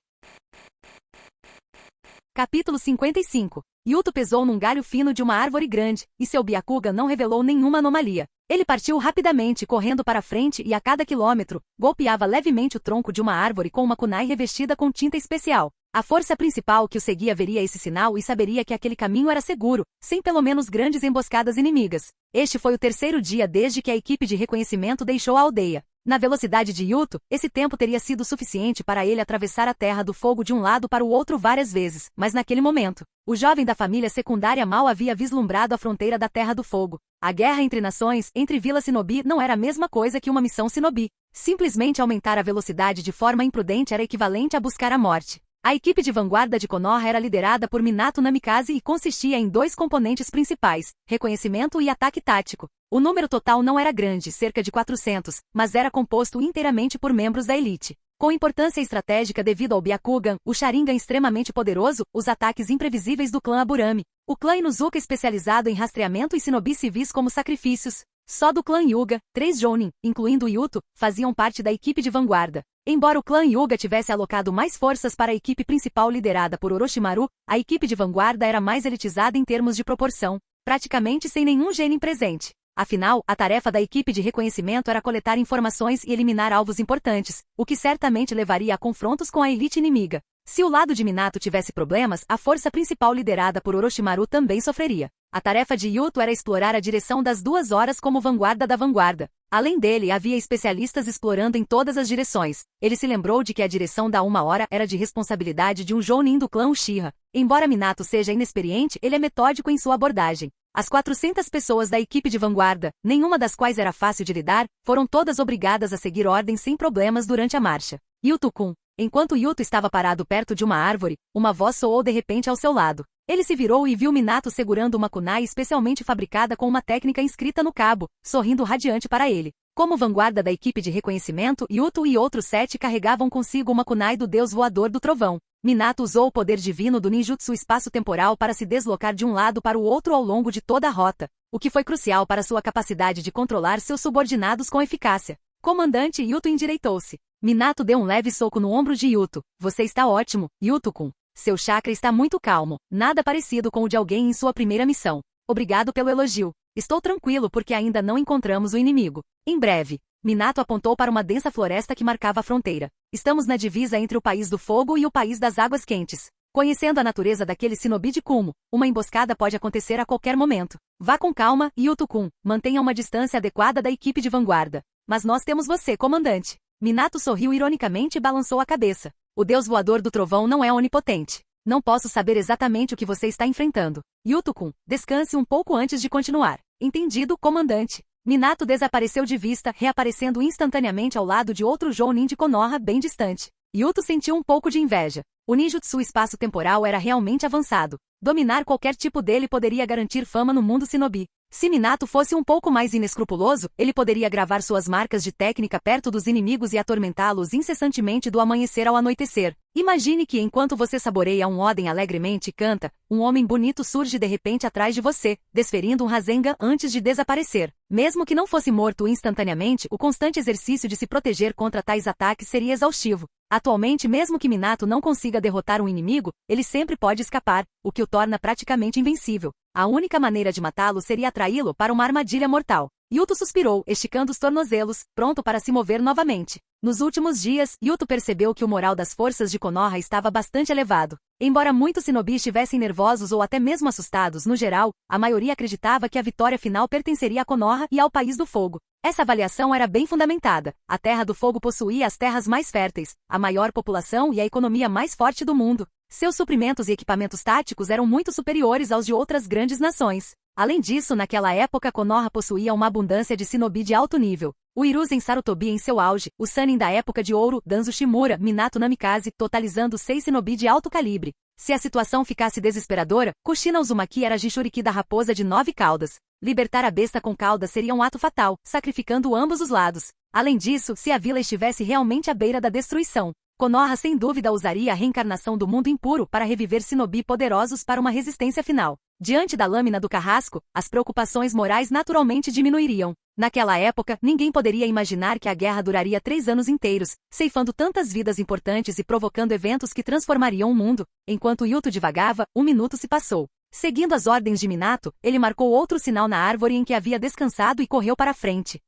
[SPEAKER 2] Capítulo 55. Yuto pesou num galho fino de uma árvore grande, e seu Byakugan não revelou nenhuma anomalia. Ele partiu rapidamente, correndo para frente e a cada quilômetro, golpeava levemente o tronco de uma árvore com uma kunai revestida com tinta especial. A força principal que o seguia veria esse sinal e saberia que aquele caminho era seguro, sem pelo menos grandes emboscadas inimigas. Este foi o 3º dia desde que a equipe de reconhecimento deixou a aldeia. Na velocidade de Yuto, esse tempo teria sido suficiente para ele atravessar a Terra do Fogo de um lado para o outro várias vezes, mas naquele momento, o jovem da família secundária mal havia vislumbrado a fronteira da Terra do Fogo. A guerra entre nações, entre vilas shinobi, não era a mesma coisa que uma missão shinobi. Simplesmente aumentar a velocidade de forma imprudente era equivalente a buscar a morte. A equipe de vanguarda de Konoha era liderada por Minato Namikaze e consistia em 2 componentes principais, reconhecimento e ataque tático. O número total não era grande, cerca de 400, mas era composto inteiramente por membros da elite. Com importância estratégica devido ao Byakugan, o Sharingan extremamente poderoso, os ataques imprevisíveis do clã Aburame, o clã Inuzuka especializado em rastreamento e shinobi civis como sacrifícios. Só do clã Hyuga, 3 Jounin, incluindo Yuto, faziam parte da equipe de vanguarda. Embora o clã Hyuga tivesse alocado mais forças para a equipe principal liderada por Orochimaru, a equipe de vanguarda era mais elitizada em termos de proporção, praticamente sem nenhum genin presente. Afinal, a tarefa da equipe de reconhecimento era coletar informações e eliminar alvos importantes, o que certamente levaria a confrontos com a elite inimiga. Se o lado de Minato tivesse problemas, a força principal liderada por Orochimaru também sofreria. A tarefa de Yuto era explorar a direção das 2 horas como vanguarda da vanguarda. Além dele, havia especialistas explorando em todas as direções. Ele se lembrou de que a direção da 1 hora era de responsabilidade de um Jounin do clã Uchiha. Embora Minato seja inexperiente, ele é metódico em sua abordagem. As 400 pessoas da equipe de vanguarda, nenhuma das quais era fácil de lidar, foram todas obrigadas a seguir ordens sem problemas durante a marcha. Yuto-kun. Enquanto Yuto estava parado perto de uma árvore, uma voz soou de repente ao seu lado. Ele se virou e viu Minato segurando uma kunai especialmente fabricada com uma técnica inscrita no cabo, sorrindo radiante para ele. Como vanguarda da equipe de reconhecimento, Yuto e outros 7 carregavam consigo uma kunai do deus voador do trovão. Minato usou o poder divino do ninjutsu espaço-temporal para se deslocar de um lado para o outro ao longo de toda a rota, o que foi crucial para sua capacidade de controlar seus subordinados com eficácia. Comandante Yuto endireitou-se. Minato deu um leve soco no ombro de Yuto. Você está ótimo, Yuto-kun. Seu chakra está muito calmo, nada parecido com o de alguém em sua primeira missão. Obrigado pelo elogio. Estou tranquilo porque ainda não encontramos o inimigo. Em breve. Minato apontou para uma densa floresta que marcava a fronteira. Estamos na divisa entre o País do Fogo e o País das Águas Quentes. Conhecendo a natureza daquele shinobi de Kumo, uma emboscada pode acontecer a qualquer momento. Vá com calma, Yuto-kun. Mantenha uma distância adequada da equipe de vanguarda. Mas nós temos você, comandante. Minato sorriu ironicamente e balançou a cabeça. O deus voador do trovão não é onipotente. Não posso saber exatamente o que você está enfrentando. Yuto-kun, descanse um pouco antes de continuar. Entendido, comandante. Minato desapareceu de vista, reaparecendo instantaneamente ao lado de outro Jounin de Konoha bem distante. Yuto sentiu um pouco de inveja. O ninjutsu espaço-temporal era realmente avançado. Dominar qualquer tipo dele poderia garantir fama no mundo shinobi. Se Minato fosse um pouco mais inescrupuloso, ele poderia gravar suas marcas de técnica perto dos inimigos e atormentá-los incessantemente do amanhecer ao anoitecer. Imagine que enquanto você saboreia um oden alegremente e canta, um homem bonito surge de repente atrás de você, desferindo um Rasengan antes de desaparecer. Mesmo que não fosse morto instantaneamente, o constante exercício de se proteger contra tais ataques seria exaustivo. Atualmente, mesmo que Minato não consiga derrotar um inimigo, ele sempre pode escapar, o que o torna praticamente invencível. A única maneira de matá-lo seria atraí-lo para uma armadilha mortal. Yuto suspirou, esticando os tornozelos, pronto para se mover novamente. Nos últimos dias, Yuto percebeu que o moral das forças de Konoha estava bastante elevado. Embora muitos shinobi estivessem nervosos ou até mesmo assustados, no geral, a maioria acreditava que a vitória final pertenceria a Konoha e ao País do Fogo. Essa avaliação era bem fundamentada. A Terra do Fogo possuía as terras mais férteis, a maior população e a economia mais forte do mundo. Seus suprimentos e equipamentos táticos eram muito superiores aos de outras grandes nações. Além disso, naquela época Konoha possuía uma abundância de shinobi de alto nível. O Hiruzen Sarutobi em seu auge, o Sannin da época de ouro, Danzo Shimura, Minato Namikaze, totalizando 6 shinobi de alto calibre. Se a situação ficasse desesperadora, Kushina Uzumaki era Jinchuriki da raposa de 9 caudas. Libertar a besta com cauda seria um ato fatal, sacrificando ambos os lados. Além disso, se a vila estivesse realmente à beira da destruição, Konoha sem dúvida usaria a reencarnação do mundo impuro para reviver shinobi poderosos para uma resistência final. Diante da lâmina do carrasco, as preocupações morais naturalmente diminuiriam. Naquela época, ninguém poderia imaginar que a guerra duraria 3 anos inteiros, ceifando tantas vidas importantes e provocando eventos que transformariam o mundo. Enquanto Yuto divagava, 1 minuto se passou. Seguindo as ordens de Minato, ele marcou outro sinal na árvore em que havia descansado e correu para a frente.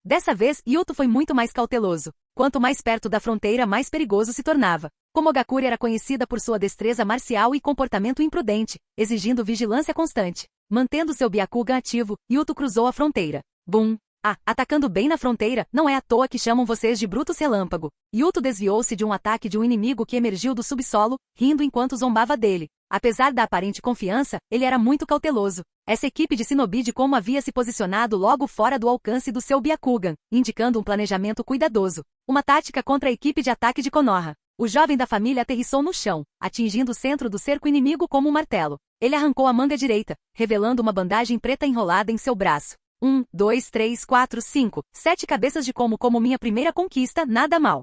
[SPEAKER 2] Dessa vez, Yuto foi muito mais cauteloso. Quanto mais perto da fronteira, mais perigoso se tornava. Komogakure era conhecida por sua destreza marcial e comportamento imprudente, exigindo vigilância constante. Mantendo seu Byakugan ativo, Yuto cruzou a fronteira. Bum! Atacando bem na fronteira, não é à toa que chamam vocês de Brutus Relâmpago. Yuto desviou-se de um ataque de um inimigo que emergiu do subsolo, rindo enquanto zombava dele. Apesar da aparente confiança, ele era muito cauteloso. Essa equipe de shinobi de como havia se posicionado logo fora do alcance do seu Byakugan, indicando um planejamento cuidadoso. Uma tática contra a equipe de ataque de Konoha. O jovem da família aterrissou no chão, atingindo o centro do cerco inimigo como um martelo. Ele arrancou a manga direita, revelando uma bandagem preta enrolada em seu braço. 1, 2, 3, 4, 5, 7 cabeças de como minha primeira conquista, nada mal.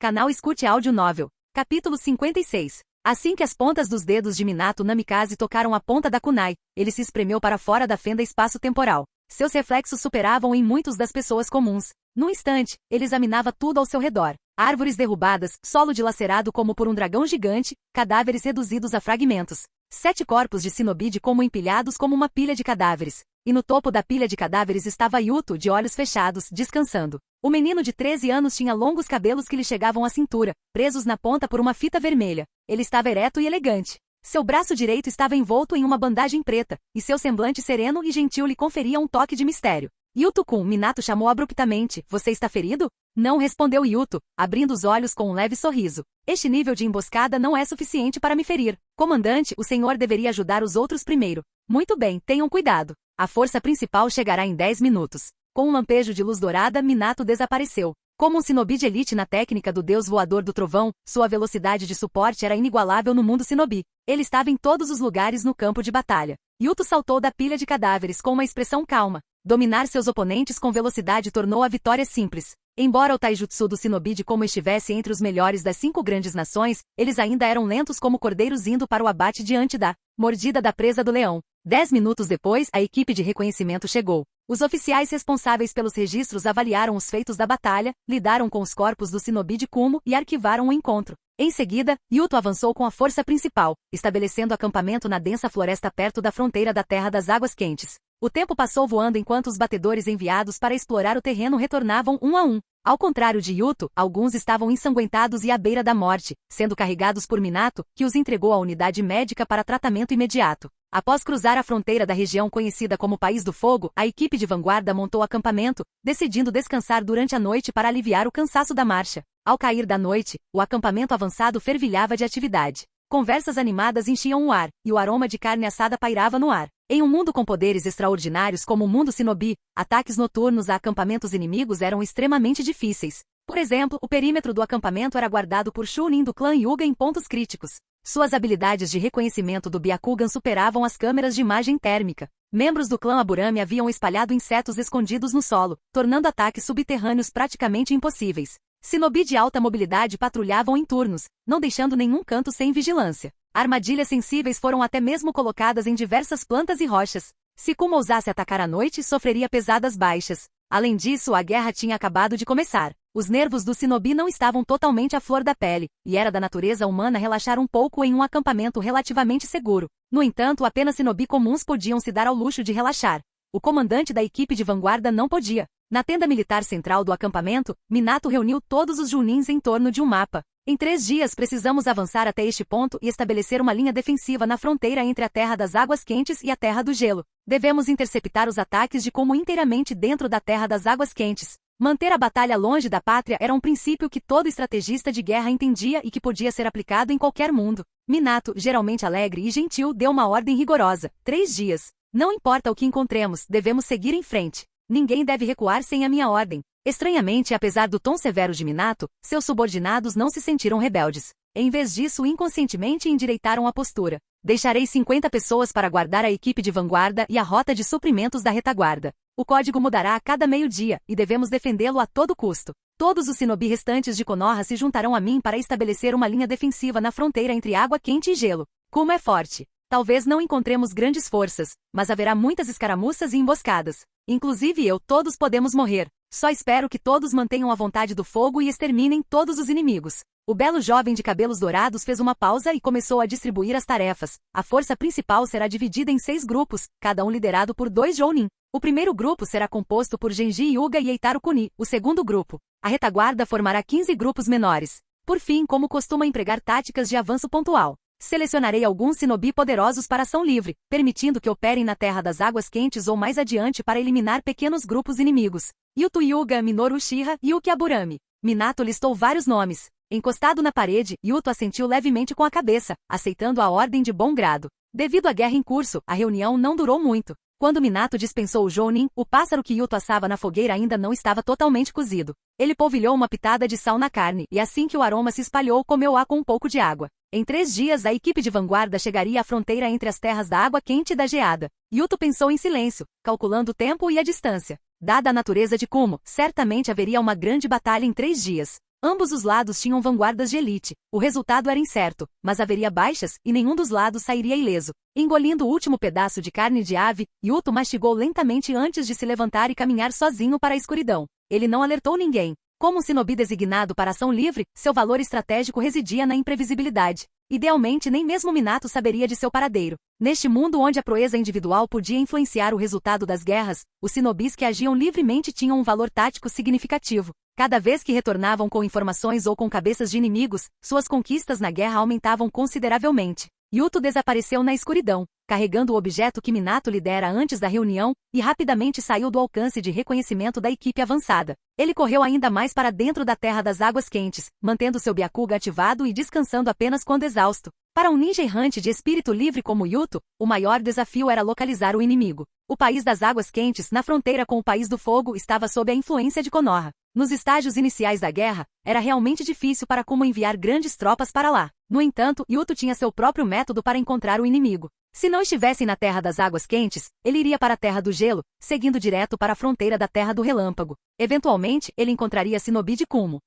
[SPEAKER 2] Canal Escute Áudio Novel. Capítulo 56. Assim que as pontas dos dedos de Minato Namikaze tocaram a ponta da kunai, ele se espremeu para fora da fenda espaço-temporal. Seus reflexos superavam em muitos das pessoas comuns. Num instante, ele examinava tudo ao seu redor. Árvores derrubadas, solo dilacerado como por um dragão gigante, cadáveres reduzidos a fragmentos. 7 corpos de shinobi de como empilhados como uma pilha de cadáveres. E no topo da pilha de cadáveres estava Yuto, de olhos fechados, descansando. O menino de 13 anos tinha longos cabelos que lhe chegavam à cintura, presos na ponta por uma fita vermelha. Ele estava ereto e elegante. Seu braço direito estava envolto em uma bandagem preta, e seu semblante sereno e gentil lhe conferia um toque de mistério. Yuto-kun, Minato chamou abruptamente. Você está ferido? Não, respondeu Yuto, abrindo os olhos com um leve sorriso. Este nível de emboscada não é suficiente para me ferir. Comandante, o senhor deveria ajudar os outros primeiro. Muito bem, tenham cuidado. A força principal chegará em 10 minutos. Com um lampejo de luz dourada, Minato desapareceu. Como um shinobi de elite na técnica do deus voador do trovão, sua velocidade de suporte era inigualável no mundo shinobi. Ele estava em todos os lugares no campo de batalha. Yuto saltou da pilha de cadáveres com uma expressão calma. Dominar seus oponentes com velocidade tornou a vitória simples. Embora o taijutsu do shinobi de como estivesse entre os melhores das 5 grandes nações, eles ainda eram lentos como cordeiros indo para o abate diante da mordida da presa do leão. 10 minutos depois, a equipe de reconhecimento chegou. Os oficiais responsáveis pelos registros avaliaram os feitos da batalha, lidaram com os corpos do shinobi de Kumo e arquivaram o encontro. Em seguida, Yuto avançou com a força principal, estabelecendo acampamento na densa floresta perto da fronteira da Terra das Águas Quentes. O tempo passou voando enquanto os batedores enviados para explorar o terreno retornavam um a um. Ao contrário de Yuto, alguns estavam ensanguentados e à beira da morte, sendo carregados por Minato, que os entregou à unidade médica para tratamento imediato. Após cruzar a fronteira da região conhecida como País do Fogo, a equipe de vanguarda montou acampamento, decidindo descansar durante a noite para aliviar o cansaço da marcha. Ao cair da noite, o acampamento avançado fervilhava de atividade. Conversas animadas enchiam o ar, e o aroma de carne assada pairava no ar. Em um mundo com poderes extraordinários como o mundo shinobi, ataques noturnos a acampamentos inimigos eram extremamente difíceis. Por exemplo, o perímetro do acampamento era guardado por Chunin do clã Hyuga em pontos críticos. Suas habilidades de reconhecimento do Byakugan superavam as câmeras de imagem térmica. Membros do clã Aburame haviam espalhado insetos escondidos no solo, tornando ataques subterrâneos praticamente impossíveis. Shinobi de alta mobilidade patrulhavam em turnos, não deixando nenhum canto sem vigilância. Armadilhas sensíveis foram até mesmo colocadas em diversas plantas e rochas. Se Kuma ousasse atacar à noite, sofreria pesadas baixas. Além disso, a guerra tinha acabado de começar. Os nervos do shinobi não estavam totalmente à flor da pele, e era da natureza humana relaxar um pouco em um acampamento relativamente seguro. No entanto, apenas shinobi comuns podiam se dar ao luxo de relaxar. O comandante da equipe de vanguarda não podia. Na tenda militar central do acampamento, Minato reuniu todos os junins em torno de um mapa. Em 3 dias precisamos avançar até este ponto e estabelecer uma linha defensiva na fronteira entre a Terra das Águas Quentes e a Terra do Gelo. Devemos interceptar os ataques de Como inteiramente dentro da Terra das Águas Quentes. Manter a batalha longe da pátria era um princípio que todo estrategista de guerra entendia e que podia ser aplicado em qualquer mundo. Minato, geralmente alegre e gentil, deu uma ordem rigorosa. 3 dias. Não importa o que encontremos, devemos seguir em frente. Ninguém deve recuar sem a minha ordem. Estranhamente, apesar do tom severo de Minato, seus subordinados não se sentiram rebeldes. Em vez disso, inconscientemente endireitaram a postura. Deixarei 50 pessoas para guardar a equipe de vanguarda e a rota de suprimentos da retaguarda. O código mudará a cada meio-dia, e devemos defendê-lo a todo custo. Todos os shinobi restantes de Konoha se juntarão a mim para estabelecer uma linha defensiva na fronteira entre água quente e gelo. Kuma é forte. Talvez não encontremos grandes forças, mas haverá muitas escaramuças e emboscadas. Inclusive todos podemos morrer. Só espero que todos mantenham a vontade do fogo e exterminem todos os inimigos. O belo jovem de cabelos dourados fez uma pausa e começou a distribuir as tarefas. A força principal será dividida em 6 grupos, cada um liderado por 2 jounin. O primeiro grupo será composto por Genji Hyuga e Eitaru Kuni. O segundo grupo. A retaguarda formará 15 grupos menores. Por fim, como costuma empregar táticas de avanço pontual. Selecionarei alguns shinobi poderosos para ação livre, permitindo que operem na Terra das Águas Quentes ou mais adiante para eliminar pequenos grupos inimigos. Yuto Hyuga, Minoru Uchiha e Yuki Aburame. Minato listou vários nomes. Encostado na parede, Yuto assentiu levemente com a cabeça, aceitando a ordem de bom grado. Devido à guerra em curso, a reunião não durou muito. Quando Minato dispensou o Jounin, o pássaro que Yuto assava na fogueira ainda não estava totalmente cozido. Ele polvilhou uma pitada de sal na carne, e assim que o aroma se espalhou, comeu-a com um pouco de água. Em 3 dias a equipe de vanguarda chegaria à fronteira entre as terras da água quente e da geada. Yuto pensou em silêncio, calculando o tempo e a distância. Dada a natureza de Kumo, certamente haveria uma grande batalha em 3 dias. Ambos os lados tinham vanguardas de elite. O resultado era incerto, mas haveria baixas, e nenhum dos lados sairia ileso. Engolindo o último pedaço de carne de ave, Yuto mastigou lentamente antes de se levantar e caminhar sozinho para a escuridão. Ele não alertou ninguém. Como um shinobi designado para ação livre, seu valor estratégico residia na imprevisibilidade. Idealmente, nem mesmo Minato saberia de seu paradeiro. Neste mundo onde a proeza individual podia influenciar o resultado das guerras, os shinobis que agiam livremente tinham um valor tático significativo. Cada vez que retornavam com informações ou com cabeças de inimigos, suas conquistas na guerra aumentavam consideravelmente. Yuto desapareceu na escuridão, carregando o objeto que Minato lhe dera antes da reunião, e rapidamente saiu do alcance de reconhecimento da equipe avançada. Ele correu ainda mais para dentro da Terra das Águas Quentes, mantendo seu Byakuga ativado e descansando apenas quando exausto. Para um ninja errante de espírito livre como Yuto, o maior desafio era localizar o inimigo. O país das Águas Quentes, na fronteira com o País do Fogo, estava sob a influência de Konoha. Nos estágios iniciais da guerra, era realmente difícil para Kumo enviar grandes tropas para lá. No entanto, Yuto tinha seu próprio método para encontrar o inimigo. Se não estivessem na Terra das Águas Quentes, ele iria para a Terra do Gelo, seguindo direto para a fronteira da Terra do Relâmpago. Eventualmente, ele encontraria Shinobi de Kumo.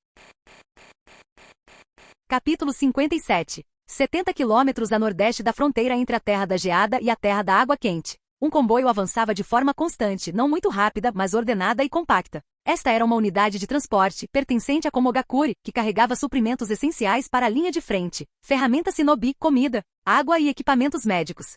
[SPEAKER 2] Capítulo 57. 70 quilômetros a nordeste da fronteira entre a Terra da Geada e a Terra da Água Quente. Um comboio avançava de forma constante, não muito rápida, mas ordenada e compacta. Esta era uma unidade de transporte, pertencente a Komogakure, que carregava suprimentos essenciais para a linha de frente, ferramentas shinobi, comida, água e equipamentos médicos.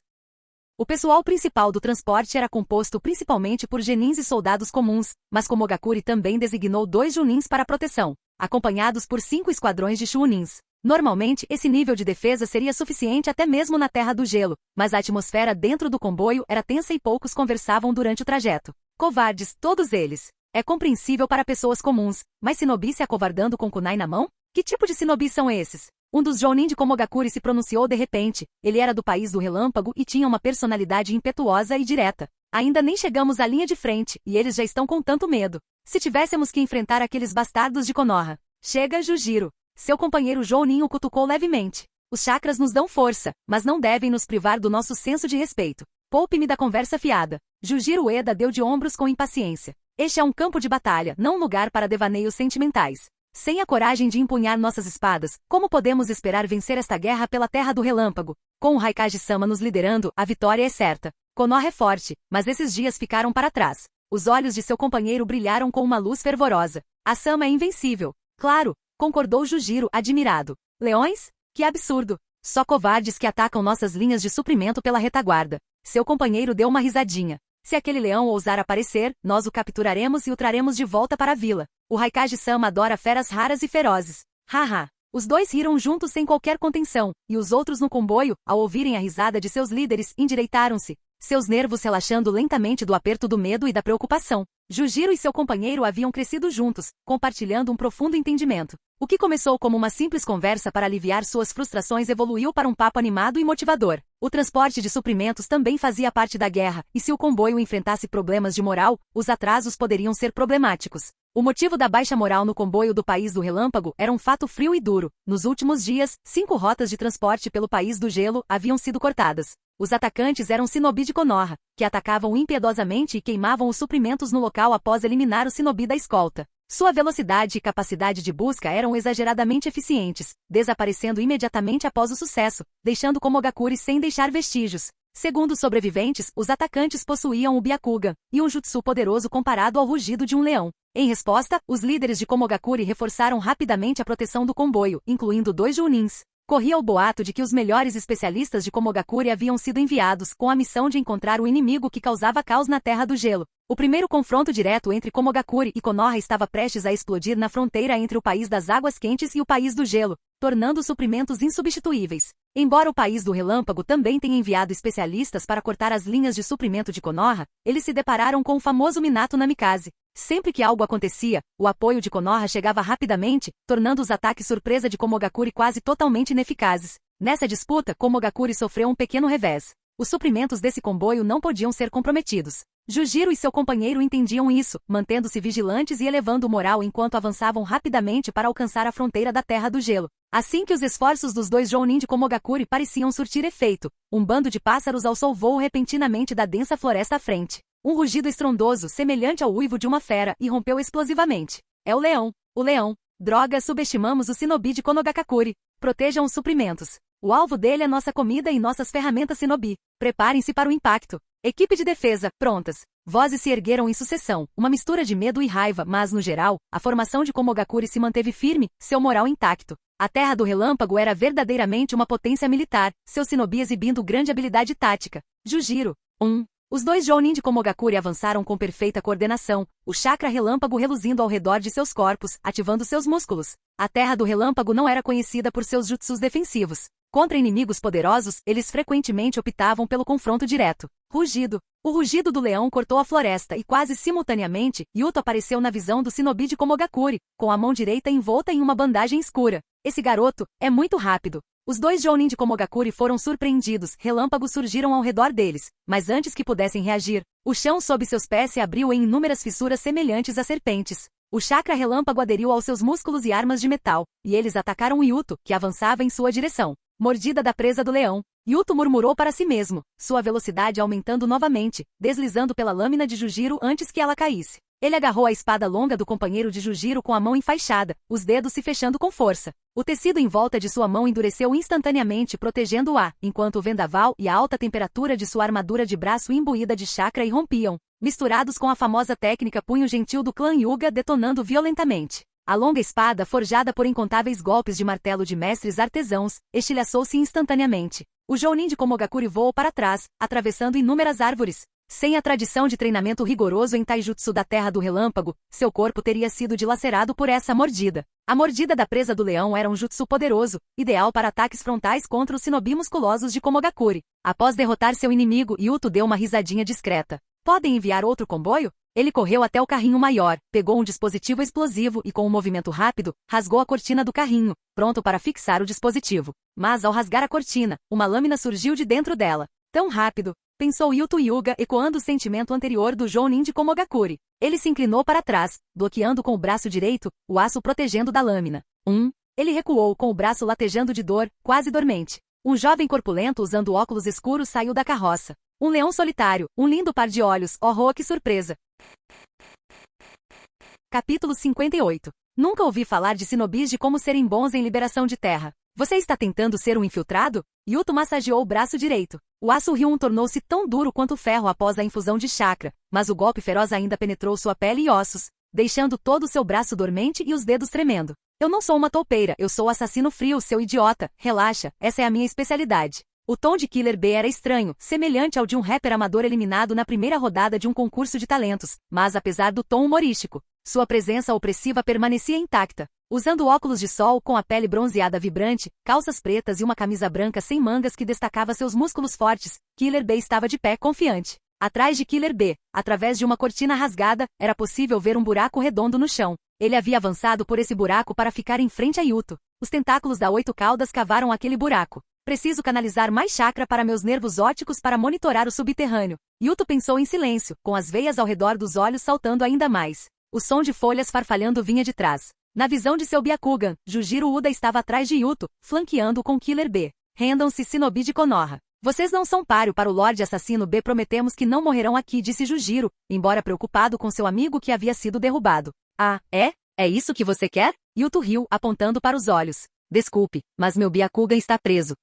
[SPEAKER 2] O pessoal principal do transporte era composto principalmente por genins e soldados comuns, mas Komogakure também designou 2 junins para proteção, acompanhados por 5 esquadrões de shunins. Normalmente, esse nível de defesa seria suficiente até mesmo na Terra do Gelo, mas a atmosfera dentro do comboio era tensa e poucos conversavam durante o trajeto. Covardes, todos eles. É compreensível para pessoas comuns, mas shinobi se acovardando com kunai na mão? Que tipo de shinobi são esses? Um dos jounin de Komogakure se pronunciou de repente. Ele era do País do Relâmpago e tinha uma personalidade impetuosa e direta. Ainda nem chegamos à linha de frente, e eles já estão com tanto medo. Se tivéssemos que enfrentar aqueles bastardos de Konoha. Chega, Jujiro. Seu companheiro Jounin o cutucou levemente. Os chakras nos dão força, mas não devem nos privar do nosso senso de respeito. Poupe-me da conversa fiada. Jujiro Ueda deu de ombros com impaciência. Este é um campo de batalha, não um lugar para devaneios sentimentais. Sem a coragem de empunhar nossas espadas, como podemos esperar vencer esta guerra pela Terra do Relâmpago? Com o Raikage-sama nos liderando, a vitória é certa. Konoha é forte, mas esses dias ficaram para trás. Os olhos de seu companheiro brilharam com uma luz fervorosa. A Sama é invencível. Claro, concordou Jujiro, admirado. Leões? Que absurdo. Só covardes que atacam nossas linhas de suprimento pela retaguarda. Seu companheiro deu uma risadinha. Se aquele leão ousar aparecer, nós o capturaremos e o traremos de volta para a vila. O Raikage-sama adora feras raras e ferozes. Haha. Os dois riram juntos sem qualquer contenção, e os outros no comboio, ao ouvirem a risada de seus líderes, endireitaram-se, seus nervos relaxando lentamente do aperto do medo e da preocupação. Jujiro e seu companheiro haviam crescido juntos, compartilhando um profundo entendimento. O que começou como uma simples conversa para aliviar suas frustrações evoluiu para um papo animado e motivador. O transporte de suprimentos também fazia parte da guerra, e se o comboio enfrentasse problemas de moral, os atrasos poderiam ser problemáticos. O motivo da baixa moral no comboio do País do Relâmpago era um fato frio e duro. Nos últimos dias, 5 rotas de transporte pelo País do Gelo haviam sido cortadas. Os atacantes eram shinobi de Konoha, que atacavam impiedosamente e queimavam os suprimentos no local após eliminar o shinobi da escolta. Sua velocidade e capacidade de busca eram exageradamente eficientes, desaparecendo imediatamente após o sucesso, deixando Komogakure sem deixar vestígios. Segundo os sobreviventes, os atacantes possuíam o Byakugan, e um jutsu poderoso comparado ao rugido de um leão. Em resposta, os líderes de Komogakure reforçaram rapidamente a proteção do comboio, incluindo 2 junins. Corria o boato de que os melhores especialistas de Komogakure haviam sido enviados, com a missão de encontrar o inimigo que causava caos na Terra do Gelo. O primeiro confronto direto entre Komogakure e Konoha estava prestes a explodir na fronteira entre o País das Águas Quentes e o País do Gelo, tornando os suprimentos insubstituíveis. Embora o País do Relâmpago também tenha enviado especialistas para cortar as linhas de suprimento de Konoha, eles se depararam com o famoso Minato Namikaze. Sempre que algo acontecia, o apoio de Konoha chegava rapidamente, tornando os ataques surpresa de Komogakure quase totalmente ineficazes. Nessa disputa, Komogakure sofreu um pequeno revés. Os suprimentos desse comboio não podiam ser comprometidos. Jujiro e seu companheiro entendiam isso, mantendo-se vigilantes e elevando o moral enquanto avançavam rapidamente para alcançar a fronteira da Terra do Gelo. Assim que os esforços dos dois Jounin de Komogakure pareciam surtir efeito, um bando de pássaros alçou voo repentinamente da densa floresta à frente. Um rugido estrondoso, semelhante ao uivo de uma fera, irrompeu explosivamente. É o leão! O leão! Droga, subestimamos o shinobi de Konogakure. Protejam os suprimentos. O alvo dele é nossa comida e nossas ferramentas shinobi. Preparem-se para o impacto. Equipe de defesa, prontas. Vozes se ergueram em sucessão, uma mistura de medo e raiva, mas, no geral, a formação de Komogakure se manteve firme, seu moral intacto. A Terra do Relâmpago era verdadeiramente uma potência militar, seu shinobi exibindo grande habilidade tática. Jujiro. Os dois Jounin de Komogakure avançaram com perfeita coordenação, o chakra relâmpago reluzindo ao redor de seus corpos, ativando seus músculos. A Terra do Relâmpago não era conhecida por seus jutsus defensivos. Contra inimigos poderosos, eles frequentemente optavam pelo confronto direto. Rugido. O rugido do leão cortou a floresta e quase simultaneamente, Yuto apareceu na visão do shinobi de Komogakure, com a mão direita envolta em uma bandagem escura. Esse garoto é muito rápido. Os dois Jounin de Komogakure foram surpreendidos, relâmpagos surgiram ao redor deles, mas antes que pudessem reagir, o chão sob seus pés se abriu em inúmeras fissuras semelhantes a serpentes. O chakra relâmpago aderiu aos seus músculos e armas de metal, e eles atacaram Yuto, que avançava em sua direção. Mordida da presa do leão. Yuto murmurou para si mesmo, sua velocidade aumentando novamente, deslizando pela lâmina de Jujiro antes que ela caísse. Ele agarrou a espada longa do companheiro de Jujiro com a mão enfaixada, os dedos se fechando com força. O tecido em volta de sua mão endureceu instantaneamente, protegendo-a, enquanto o vendaval e a alta temperatura de sua armadura de braço imbuída de chakra irrompiam, misturados com a famosa técnica punho gentil do clã Hyuga detonando violentamente. A longa espada, forjada por incontáveis golpes de martelo de mestres artesãos, estilhaçou-se instantaneamente. O Jounin de Komogakure voou para trás, atravessando inúmeras árvores. Sem a tradição de treinamento rigoroso em taijutsu da Terra do Relâmpago, seu corpo teria sido dilacerado por essa mordida. A mordida da presa do leão era um jutsu poderoso, ideal para ataques frontais contra os shinobi musculosos de Komogakure. Após derrotar seu inimigo, Yuto deu uma risadinha discreta. Podem enviar outro comboio? Ele correu até o carrinho maior, pegou um dispositivo explosivo e com um movimento rápido, rasgou a cortina do carrinho, pronto para fixar o dispositivo. Mas ao rasgar a cortina, uma lâmina surgiu de dentro dela. Tão rápido, pensou Yuto Hyuga, ecoando o sentimento anterior do Jounin de Komogakure. Ele se inclinou para trás, bloqueando com o braço direito, o aço protegendo da lâmina. Ele recuou com o braço latejando de dor, quase dormente. Um jovem corpulento usando óculos escuros saiu da carroça. Um leão solitário, um lindo par de olhos, oh que surpresa! Capítulo 58. Nunca ouvi falar de shinobis de como serem bons em liberação de terra. Você está tentando ser um infiltrado? Yuto massageou o braço direito. O aço Ryun tornou-se tão duro quanto o ferro após a infusão de chakra, mas o golpe feroz ainda penetrou sua pele e ossos, deixando todo o seu braço dormente e os dedos tremendo. Eu não sou uma toupeira, eu sou assassino frio, seu idiota. Relaxa, essa é a minha especialidade. O tom de Killer B era estranho, semelhante ao de um rapper amador eliminado na primeira rodada de um concurso de talentos, mas apesar do tom humorístico, sua presença opressiva permanecia intacta. Usando óculos de sol com a pele bronzeada vibrante, calças pretas e uma camisa branca sem mangas que destacava seus músculos fortes, Killer B estava de pé, confiante. Atrás de Killer B, através de uma cortina rasgada, era possível ver um buraco redondo no chão. Ele havia avançado por esse buraco para ficar em frente a Yuto. Os tentáculos da 8 caudas cavaram aquele buraco. Preciso canalizar mais chakra para meus nervos ópticos para monitorar o subterrâneo. Yuto pensou em silêncio, com as veias ao redor dos olhos saltando ainda mais. O som de folhas farfalhando vinha de trás. Na visão de seu Byakugan, Jujiro Uda estava atrás de Yuto, flanqueando com Killer B. Rendam-se, shinobi de Konoha. Vocês não são páreo para o Lorde Assassino B. Prometemos que não morrerão aqui, disse Jujiro, embora preocupado com seu amigo que havia sido derrubado. Ah, é? É isso que você quer? Yuto riu, apontando para os olhos. Desculpe, mas meu Byakugan está preso.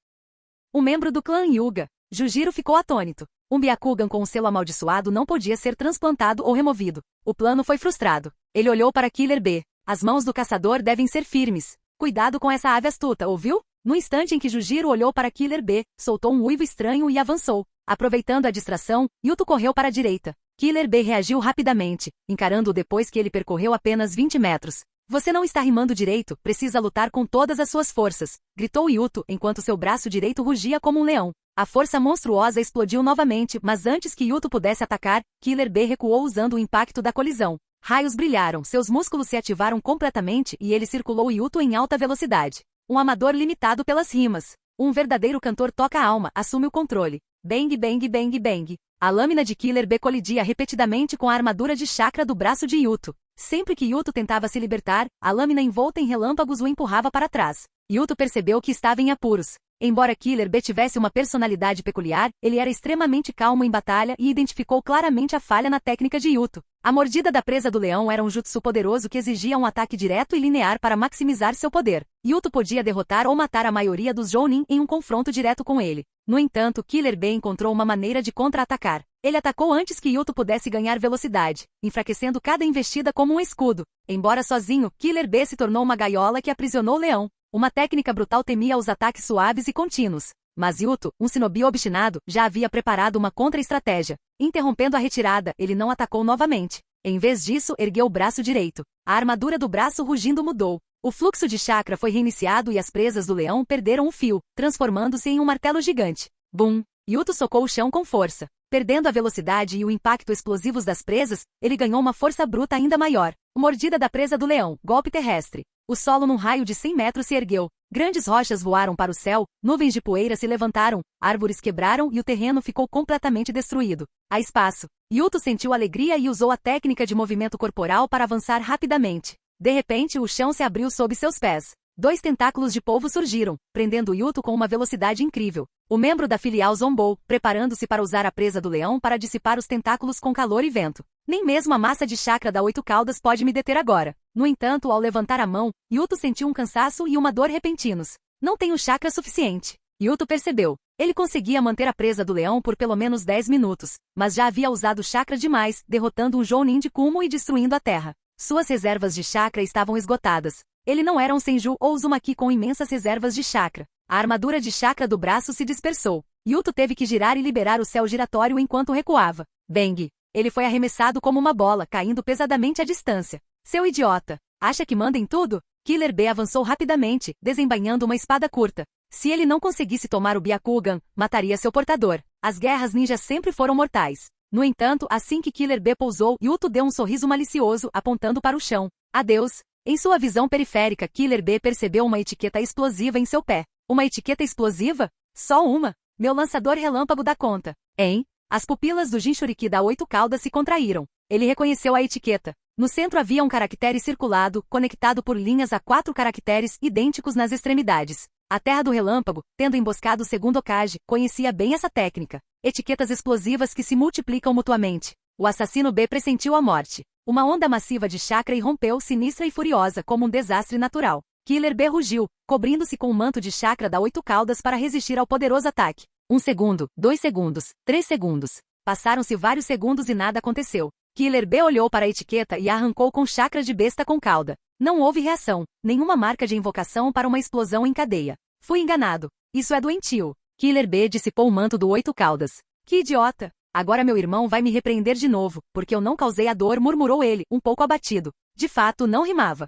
[SPEAKER 2] Um membro do clã Hyuga. Jujiro ficou atônito. Um Byakugan com um selo amaldiçoado não podia ser transplantado ou removido. O plano foi frustrado. Ele olhou para Killer B. As mãos do caçador devem ser firmes. Cuidado com essa ave astuta, ouviu? No instante em que Jujiro olhou para Killer B, soltou um uivo estranho e avançou. Aproveitando a distração, Yuto correu para a direita. Killer B reagiu rapidamente, encarando-o depois que ele percorreu apenas 20 metros. Você não está rimando direito, precisa lutar com todas as suas forças, gritou Yuto enquanto seu braço direito rugia como um leão. A força monstruosa explodiu novamente, mas antes que Yuto pudesse atacar, Killer B recuou usando o impacto da colisão. Raios brilharam, seus músculos se ativaram completamente e ele circulou Yuto em alta velocidade. Um amador limitado pelas rimas. Um verdadeiro cantor toca a alma, assume o controle. Bang, bang, bang, bang. A lâmina de Killer B colidia repetidamente com a armadura de chakra do braço de Yuto. Sempre que Yuto tentava se libertar, a lâmina envolta em relâmpagos o empurrava para trás. Yuto percebeu que estava em apuros. Embora Killer B tivesse uma personalidade peculiar, ele era extremamente calmo em batalha e identificou claramente a falha na técnica de Yuto. A mordida da presa do leão era um jutsu poderoso que exigia um ataque direto e linear para maximizar seu poder. Yuto podia derrotar ou matar a maioria dos Jounin em um confronto direto com ele. No entanto, Killer B encontrou uma maneira de contra-atacar. Ele atacou antes que Yuto pudesse ganhar velocidade, enfraquecendo cada investida como um escudo. Embora sozinho, Killer B se tornou uma gaiola que aprisionou o leão. Uma técnica brutal temia os ataques suaves e contínuos. Mas Yuto, um shinobi obstinado, já havia preparado uma contra-estratégia. Interrompendo a retirada, ele não atacou novamente. Em vez disso, ergueu o braço direito. A armadura do braço rugindo mudou. O fluxo de chakra foi reiniciado e as presas do leão perderam o fio, transformando-se em um martelo gigante. Bum! Yuto socou o chão com força. Perdendo a velocidade e o impacto explosivos das presas, ele ganhou uma força bruta ainda maior. Mordida da presa do leão, golpe terrestre. O solo num raio de 100 metros se ergueu. Grandes rochas voaram para o céu, nuvens de poeira se levantaram, árvores quebraram e o terreno ficou completamente destruído. A espaço. Yuto sentiu alegria e usou a técnica de movimento corporal para avançar rapidamente. De repente, o chão se abriu sob seus pés. 2 tentáculos de polvo surgiram, prendendo Yuto com uma velocidade incrível. O membro da filial zombou, preparando-se para usar a presa do leão para dissipar os tentáculos com calor e vento. Nem mesmo a massa de chakra da 8 caudas pode me deter agora. No entanto, ao levantar a mão, Yuto sentiu um cansaço e uma dor repentinos. Não tenho chakra suficiente. Yuto percebeu. Ele conseguia manter a presa do leão por pelo menos 10 minutos, mas já havia usado chakra demais, derrotando um Jounin de Kumo e destruindo a terra. Suas reservas de chakra estavam esgotadas. Ele não era um Senju ou Uzumaki com imensas reservas de chakra. A armadura de chakra do braço se dispersou. Yuto teve que girar e liberar o céu giratório enquanto recuava. Bang! Ele foi arremessado como uma bola, caindo pesadamente à distância. Seu idiota! Acha que manda em tudo? Killer B avançou rapidamente, desembainhando uma espada curta. Se ele não conseguisse tomar o Byakugan, mataria seu portador. As guerras ninjas sempre foram mortais. No entanto, assim que Killer B pousou, Yuto deu um sorriso malicioso, apontando para o chão. Adeus! Em sua visão periférica, Killer B percebeu uma etiqueta explosiva em seu pé. Uma etiqueta explosiva? Só uma? Meu lançador relâmpago dá conta. Hein? As pupilas do Jinchuriki da 8 caudas se contraíram. Ele reconheceu a etiqueta. No centro havia um caractere circulado, conectado por linhas a 4 caracteres idênticos nas extremidades. A Terra do Relâmpago, tendo emboscado o segundo Hokage, conhecia bem essa técnica. Etiquetas explosivas que se multiplicam mutuamente. O assassino B pressentiu a morte. Uma onda massiva de chakra irrompeu sinistra e furiosa como um desastre natural. Killer B rugiu, cobrindo-se com um manto de chakra da 8 caudas para resistir ao poderoso ataque. 1 segundo, 2 segundos, 3 segundos. Passaram-se vários segundos e nada aconteceu. Killer B olhou para a etiqueta e a arrancou com chakra de besta com cauda. Não houve reação, nenhuma marca de invocação para uma explosão em cadeia. Fui enganado. Isso é doentio. Killer B dissipou o manto do 8 caudas. Que idiota! Agora meu irmão vai me repreender de novo, porque eu não causei a dor, murmurou ele, um pouco abatido. De fato, não rimava.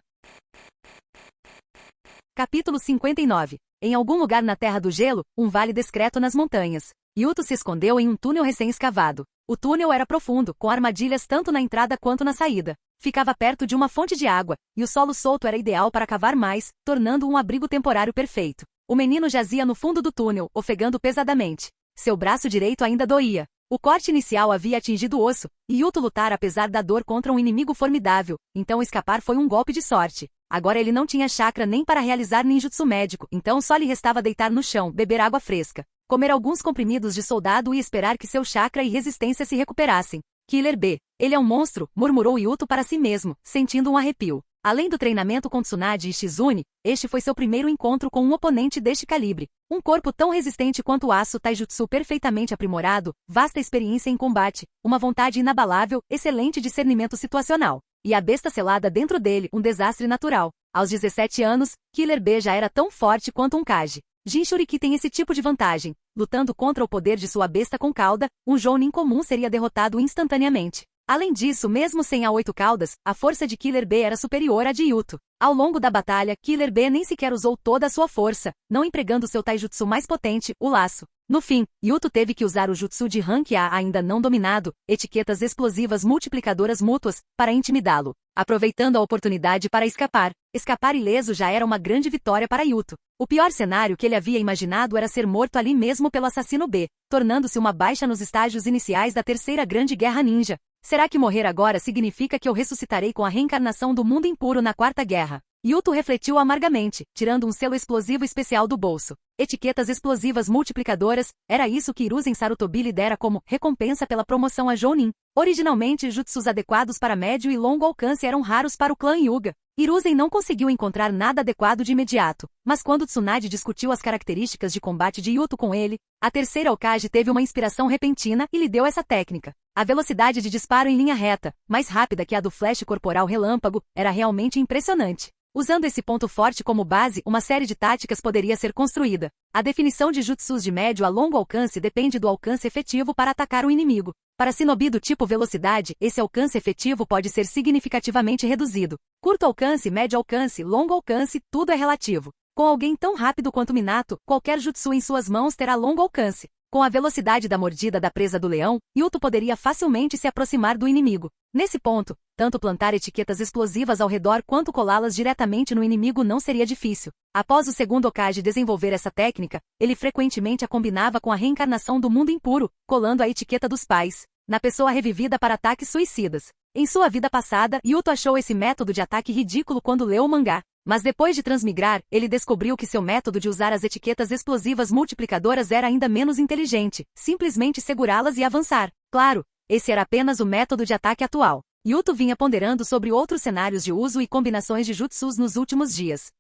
[SPEAKER 2] Capítulo 59. Em algum lugar na Terra do Gelo, um vale discreto nas montanhas. Yuto se escondeu em um túnel recém-escavado. O túnel era profundo, com armadilhas tanto na entrada quanto na saída. Ficava perto de uma fonte de água, e o solo solto era ideal para cavar mais, tornando um abrigo temporário perfeito. O menino jazia no fundo do túnel, ofegando pesadamente. Seu braço direito ainda doía. O corte inicial havia atingido o osso, e Yuto lutar apesar da dor contra um inimigo formidável, então escapar foi um golpe de sorte. Agora ele não tinha chakra nem para realizar ninjutsu médico, então só lhe restava deitar no chão, beber água fresca, comer alguns comprimidos de soldado e esperar que seu chakra e resistência se recuperassem. Killer B. Ele é um monstro, murmurou Yuto para si mesmo, sentindo um arrepio. Além do treinamento com Tsunade e Shizune, este foi seu primeiro encontro com um oponente deste calibre. Um corpo tão resistente quanto o aço taijutsu perfeitamente aprimorado, vasta experiência em combate, uma vontade inabalável, excelente discernimento situacional. E a besta selada dentro dele, um desastre natural. Aos 17 anos, Killer B já era tão forte quanto um Kage. Jinchuriki tem esse tipo de vantagem. Lutando contra o poder de sua besta com cauda, um Jounin comum seria derrotado instantaneamente. Além disso, mesmo sem a 8 caudas, a força de Killer B era superior à de Yuto. Ao longo da batalha, Killer B nem sequer usou toda a sua força, não empregando seu taijutsu mais potente, o laço. No fim, Yuto teve que usar o jutsu de rank A ainda não dominado, etiquetas explosivas multiplicadoras mútuas, para intimidá-lo. Aproveitando a oportunidade para escapar. Escapar ileso já era uma grande vitória para Yuto. O pior cenário que ele havia imaginado era ser morto ali mesmo pelo assassino B, tornando-se uma baixa nos estágios iniciais da Terceira Grande Guerra Ninja. Será que morrer agora significa que eu ressuscitarei com a reencarnação do mundo impuro na Quarta Guerra? Yuto refletiu amargamente, tirando um selo explosivo especial do bolso. Etiquetas explosivas multiplicadoras, era isso que Hiruzen Sarutobi lhe dera como recompensa pela promoção a Jounin. Originalmente, jutsus adequados para médio e longo alcance eram raros para o clã Hyuga. Hiruzen não conseguiu encontrar nada adequado de imediato, mas quando Tsunade discutiu as características de combate de Yuto com ele, a terceira Hokage teve uma inspiração repentina e lhe deu essa técnica. A velocidade de disparo em linha reta, mais rápida que a do flash corporal relâmpago, era realmente impressionante. Usando esse ponto forte como base, uma série de táticas poderia ser construída. A definição de jutsus de médio a longo alcance depende do alcance efetivo para atacar o inimigo. Para shinobi do tipo velocidade, esse alcance efetivo pode ser significativamente reduzido. Curto alcance, médio alcance, longo alcance, tudo é relativo. Com alguém tão rápido quanto Minato, qualquer jutsu em suas mãos terá longo alcance. Com a velocidade da mordida da presa do leão, Yuto poderia facilmente se aproximar do inimigo. Nesse ponto, tanto plantar etiquetas explosivas ao redor quanto colá-las diretamente no inimigo não seria difícil. Após o segundo Hokage desenvolver essa técnica, ele frequentemente a combinava com a reencarnação do mundo impuro, colando a etiqueta dos pais na pessoa revivida para ataques suicidas. Em sua vida passada, Yuto achou esse método de ataque ridículo quando leu o mangá. Mas depois de transmigrar, ele descobriu que seu método de usar as etiquetas explosivas multiplicadoras era ainda menos inteligente, simplesmente segurá-las e avançar. Claro, esse era apenas o método de ataque atual. Yuto vinha ponderando sobre outros cenários de uso e combinações de jutsus nos últimos dias.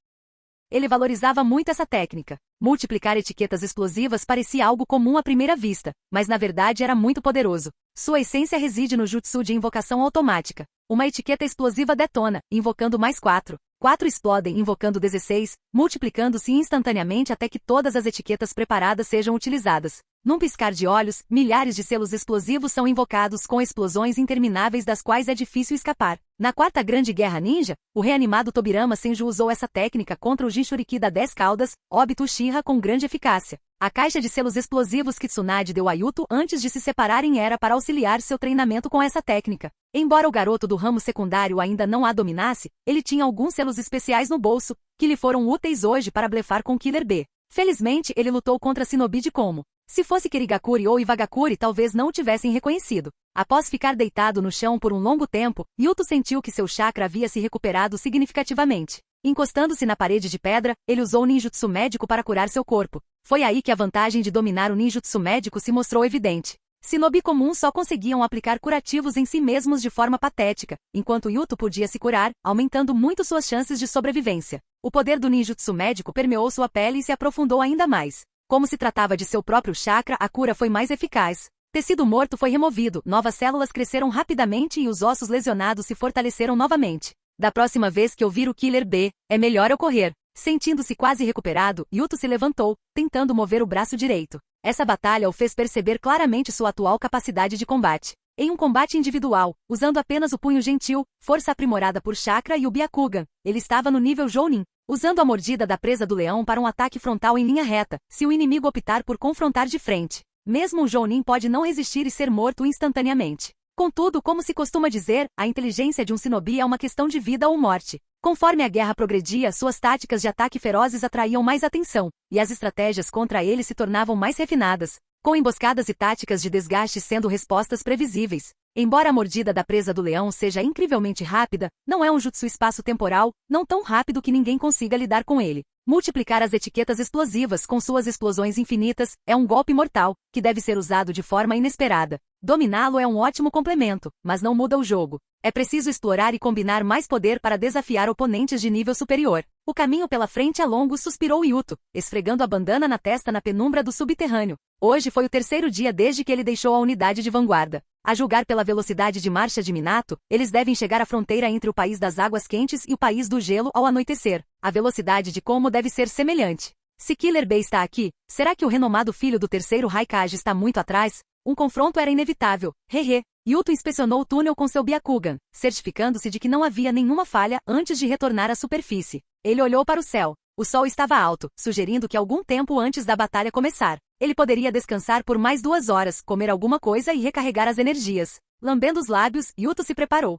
[SPEAKER 2] Ele valorizava muito essa técnica. Multiplicar etiquetas explosivas parecia algo comum à primeira vista, mas na verdade era muito poderoso. Sua essência reside no jutsu de invocação automática. Uma etiqueta explosiva detona, invocando mais 4. 4 explodem invocando 16, multiplicando-se instantaneamente até que todas as etiquetas preparadas sejam utilizadas. Num piscar de olhos, milhares de selos explosivos são invocados com explosões intermináveis das quais é difícil escapar. Na Quarta Grande Guerra Ninja, o reanimado Tobirama Senju usou essa técnica contra o Jinchuriki da 10 caudas, Obito Uchiha com grande eficácia. A caixa de selos explosivos que Tsunade deu a Yuto antes de se separarem era para auxiliar seu treinamento com essa técnica. Embora o garoto do ramo secundário ainda não a dominasse, ele tinha alguns selos especiais no bolso, que lhe foram úteis hoje para blefar com Killer B. Felizmente, ele lutou contra Shinobi de Como. Se fosse Kirigakuri ou Iwagakuri, talvez não o tivessem reconhecido. Após ficar deitado no chão por um longo tempo, Yuto sentiu que seu chakra havia se recuperado significativamente. Encostando-se na parede de pedra, ele usou o ninjutsu médico para curar seu corpo. Foi aí que a vantagem de dominar o ninjutsu médico se mostrou evidente. Shinobi comuns só conseguiam aplicar curativos em si mesmos de forma patética, enquanto Yuto podia se curar, aumentando muito suas chances de sobrevivência. O poder do ninjutsu médico permeou sua pele e se aprofundou ainda mais. Como se tratava de seu próprio chakra, a cura foi mais eficaz. Tecido morto foi removido, novas células cresceram rapidamente e os ossos lesionados se fortaleceram novamente. Da próxima vez que ouvir o Killer B, é melhor eu correr. Sentindo-se quase recuperado, Yuto se levantou, tentando mover o braço direito. Essa batalha o fez perceber claramente sua atual capacidade de combate. Em um combate individual, usando apenas o punho gentil, força aprimorada por chakra e o Byakugan, ele estava no nível Jounin, usando a mordida da presa do leão para um ataque frontal em linha reta, se o inimigo optar por confrontar de frente. Mesmo um Jounin pode não resistir e ser morto instantaneamente. Contudo, como se costuma dizer, a inteligência de um shinobi é uma questão de vida ou morte. Conforme a guerra progredia, suas táticas de ataque ferozes atraíam mais atenção, e as estratégias contra ele se tornavam mais refinadas, com emboscadas e táticas de desgaste sendo respostas previsíveis. Embora a mordida da presa do leão seja incrivelmente rápida, não é um jutsu espaço-temporal, não tão rápido que ninguém consiga lidar com ele. Multiplicar as etiquetas explosivas com suas explosões infinitas é um golpe mortal, que deve ser usado de forma inesperada. Dominá-lo é um ótimo complemento, mas não muda o jogo. É preciso explorar e combinar mais poder para desafiar oponentes de nível superior. O caminho pela frente é longo, suspirou Yuto, esfregando a bandana na testa na penumbra do subterrâneo. Hoje foi o terceiro dia desde que ele deixou a unidade de vanguarda. A julgar pela velocidade de marcha de Minato, eles devem chegar à fronteira entre o país das águas quentes e o país do gelo ao anoitecer. A velocidade de Como deve ser semelhante. Se Killer B está aqui, será que o renomado filho do terceiro Raikage está muito atrás? Um confronto era inevitável. Hehe. Yuto inspecionou o túnel com seu Byakugan, certificando-se de que não havia nenhuma falha antes de retornar à superfície. Ele olhou para o céu. O sol estava alto, sugerindo que algum tempo antes da batalha começar, ele poderia descansar por mais 2 horas, comer alguma coisa e recarregar as energias. Lambendo os lábios, Yuto se preparou.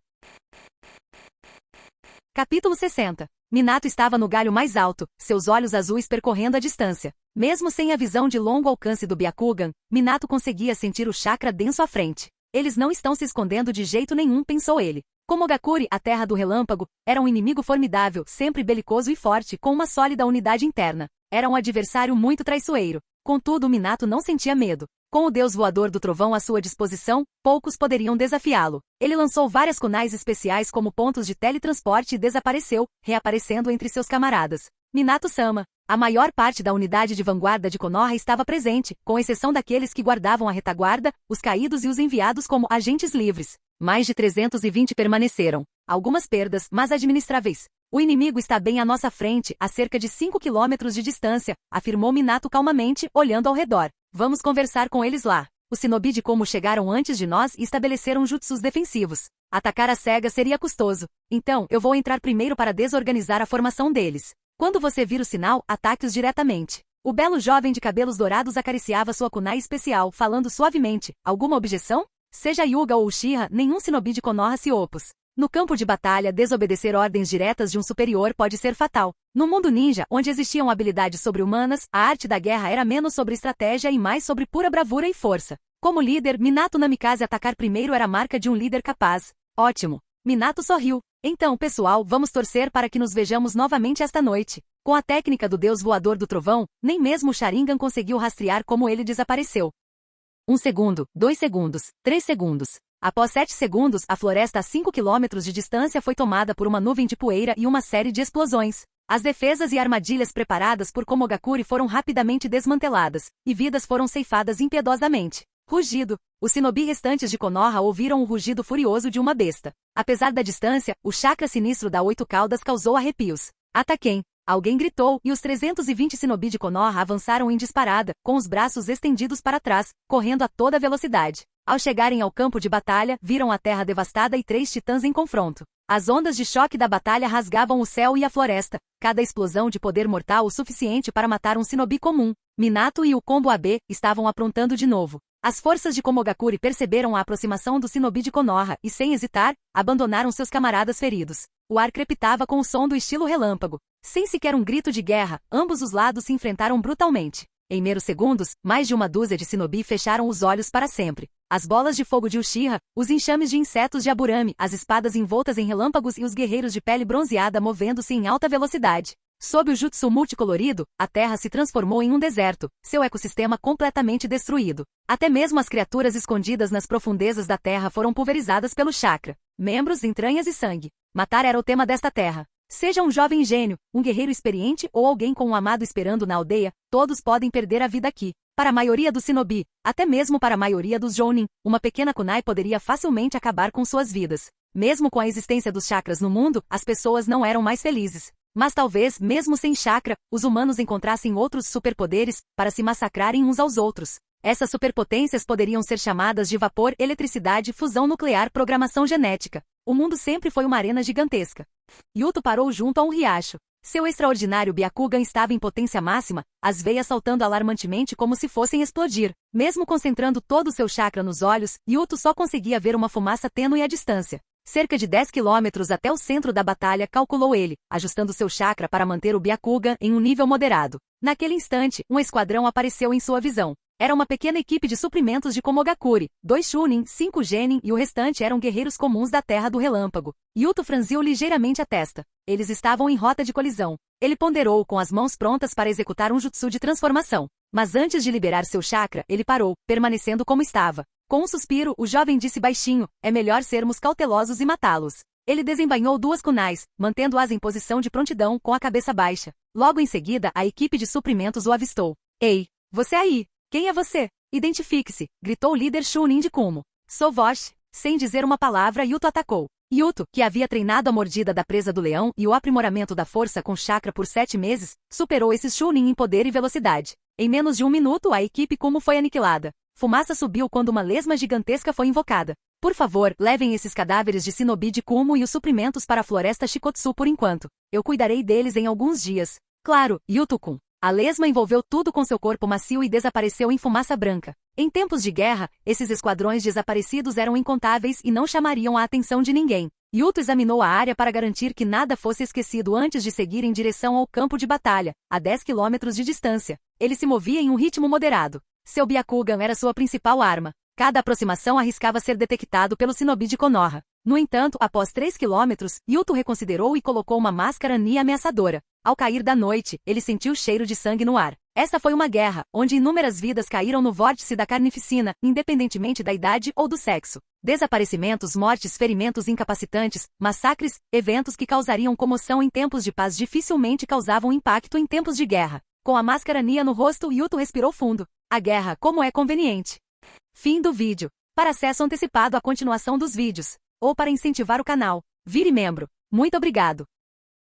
[SPEAKER 2] Capítulo 60. Minato estava no galho mais alto, seus olhos azuis percorrendo a distância. Mesmo sem a visão de longo alcance do Byakugan, Minato conseguia sentir o chakra denso à frente. Eles não estão se escondendo de jeito nenhum, pensou ele. Komogakuri, a Terra do Relâmpago, era um inimigo formidável, sempre belicoso e forte, com uma sólida unidade interna. Era um adversário muito traiçoeiro. Contudo, Minato não sentia medo. Com o deus voador do trovão à sua disposição, poucos poderiam desafiá-lo. Ele lançou várias kunais especiais como pontos de teletransporte e desapareceu, reaparecendo entre seus camaradas. Minato-sama. A maior parte da unidade de vanguarda de Konoha estava presente, com exceção daqueles que guardavam a retaguarda, os caídos e os enviados como agentes livres. Mais de 320 permaneceram. Algumas perdas, mas administráveis. O inimigo está bem à nossa frente, a cerca de 5 quilômetros de distância, afirmou Minato calmamente, olhando ao redor. Vamos conversar com eles lá. Os shinobi de Kumo chegaram antes de nós e estabeleceram jutsus defensivos. Atacar às cegas seria custoso. Então, eu vou entrar primeiro para desorganizar a formação deles. Quando você vir o sinal, ataque-os diretamente. O belo jovem de cabelos dourados acariciava sua kunai especial, falando suavemente. Alguma objeção? Seja Hyuga ou Uchiha, nenhum shinobi de Konoha se opôs. No campo de batalha, desobedecer ordens diretas de um superior pode ser fatal. No mundo ninja, onde existiam habilidades sobre-humanas, a arte da guerra era menos sobre estratégia e mais sobre pura bravura e força. Como líder, Minato Namikaze atacar primeiro era a marca de um líder capaz. Ótimo. Minato sorriu. Então, pessoal, vamos torcer para que nos vejamos novamente esta noite. Com a técnica do deus voador do trovão, nem mesmo o Sharingan conseguiu rastrear como ele desapareceu. 1 segundo, 2 segundos, 3 segundos. Após 7 segundos, a floresta a 5 quilômetros de distância foi tomada por uma nuvem de poeira e uma série de explosões. As defesas e armadilhas preparadas por Komogakuri foram rapidamente desmanteladas, e vidas foram ceifadas impiedosamente. Rugido. Os shinobi restantes de Konoha ouviram o rugido furioso de uma besta. Apesar da distância, o chakra sinistro da 8 caudas causou arrepios. Ataquem! Alguém gritou, e os 320 shinobi de Konoha avançaram em disparada, com os braços estendidos para trás, correndo a toda velocidade. Ao chegarem ao campo de batalha, viram a terra devastada e 3 titãs em confronto. As ondas de choque da batalha rasgavam o céu e a floresta, cada explosão de poder mortal o suficiente para matar um shinobi comum. Minato e o combo AB estavam aprontando de novo. As forças de Komogakuri perceberam a aproximação do shinobi de Konoha e, sem hesitar, abandonaram seus camaradas feridos. O ar crepitava com o som do estilo relâmpago. Sem sequer um grito de guerra, ambos os lados se enfrentaram brutalmente. Em meros segundos, mais de uma dúzia de shinobi fecharam os olhos para sempre. As bolas de fogo de Uchiha, os enxames de insetos de Aburame, as espadas envoltas em relâmpagos e os guerreiros de pele bronzeada movendo-se em alta velocidade. Sob o jutsu multicolorido, a terra se transformou em um deserto, seu ecossistema completamente destruído. Até mesmo as criaturas escondidas nas profundezas da terra foram pulverizadas pelo chakra. Membros, entranhas e sangue. Matar era o tema desta terra. Seja um jovem gênio, um guerreiro experiente ou alguém com um amado esperando na aldeia, todos podem perder a vida aqui. Para a maioria dos shinobi, até mesmo para a maioria dos jounin, uma pequena kunai poderia facilmente acabar com suas vidas. Mesmo com a existência dos chakras no mundo, as pessoas não eram mais felizes. Mas talvez, mesmo sem chakra, os humanos encontrassem outros superpoderes para se massacrarem uns aos outros. Essas superpotências poderiam ser chamadas de vapor, eletricidade, fusão nuclear, programação genética. O mundo sempre foi uma arena gigantesca. Yuto parou junto a um riacho. Seu extraordinário Byakugan estava em potência máxima, as veias saltando alarmantemente como se fossem explodir. Mesmo concentrando todo o seu chakra nos olhos, Yuto só conseguia ver uma fumaça tênue à distância. Cerca de 10 quilômetros até o centro da batalha, calculou ele, ajustando seu chakra para manter o Byakugan em um nível moderado. Naquele instante, um esquadrão apareceu em sua visão. Era uma pequena equipe de suprimentos de Komogakuri, 2 Chunin, 5 Genin e o restante eram guerreiros comuns da Terra do Relâmpago. Yuto franziu ligeiramente a testa. Eles estavam em rota de colisão. Ele ponderou com as mãos prontas para executar um jutsu de transformação. Mas antes de liberar seu chakra, ele parou, permanecendo como estava. Com um suspiro, o jovem disse baixinho, é melhor sermos cautelosos e matá-los. Ele desembainhou 2 kunais, mantendo-as em posição de prontidão com a cabeça baixa. Logo em seguida, a equipe de suprimentos o avistou. Ei, você aí! Quem é você? Identifique-se, gritou o líder Chunin de Kumo. Sou Vosh. Sem dizer uma palavra, Yuto atacou. Yuto, que havia treinado a mordida da presa do leão e o aprimoramento da força com chakra por 7 meses, superou esses Chunin em poder e velocidade. Em menos de 1 minuto, a equipe Kumo foi aniquilada. Fumaça subiu quando uma lesma gigantesca foi invocada. Por favor, levem esses cadáveres de shinobi de Kumo e os suprimentos para a floresta Shikotsu por enquanto. Eu cuidarei deles em alguns dias. Claro, Yuto-kun. A lesma envolveu tudo com seu corpo macio e desapareceu em fumaça branca. Em tempos de guerra, esses esquadrões desaparecidos eram incontáveis e não chamariam a atenção de ninguém. Yuto examinou a área para garantir que nada fosse esquecido antes de seguir em direção ao campo de batalha, a 10 quilômetros de distância. Ele se movia em um ritmo moderado. Seu Byakugan era sua principal arma. Cada aproximação arriscava ser detectado pelo shinobi de Konoha. No entanto, após 3 quilômetros, Yuto reconsiderou e colocou uma máscara Ni ameaçadora. Ao cair da noite, ele sentiu o cheiro de sangue no ar. Esta foi uma guerra, onde inúmeras vidas caíram no vórtice da carnificina, independentemente da idade ou do sexo. Desaparecimentos, mortes, ferimentos incapacitantes, massacres, eventos que causariam comoção em tempos de paz dificilmente causavam impacto em tempos de guerra. Com a máscara Nia no rosto, Yuto respirou fundo. A guerra, como é conveniente. Fim do vídeo. Para acesso antecipado à continuação dos vídeos, ou para incentivar o canal, vire membro. Muito obrigado.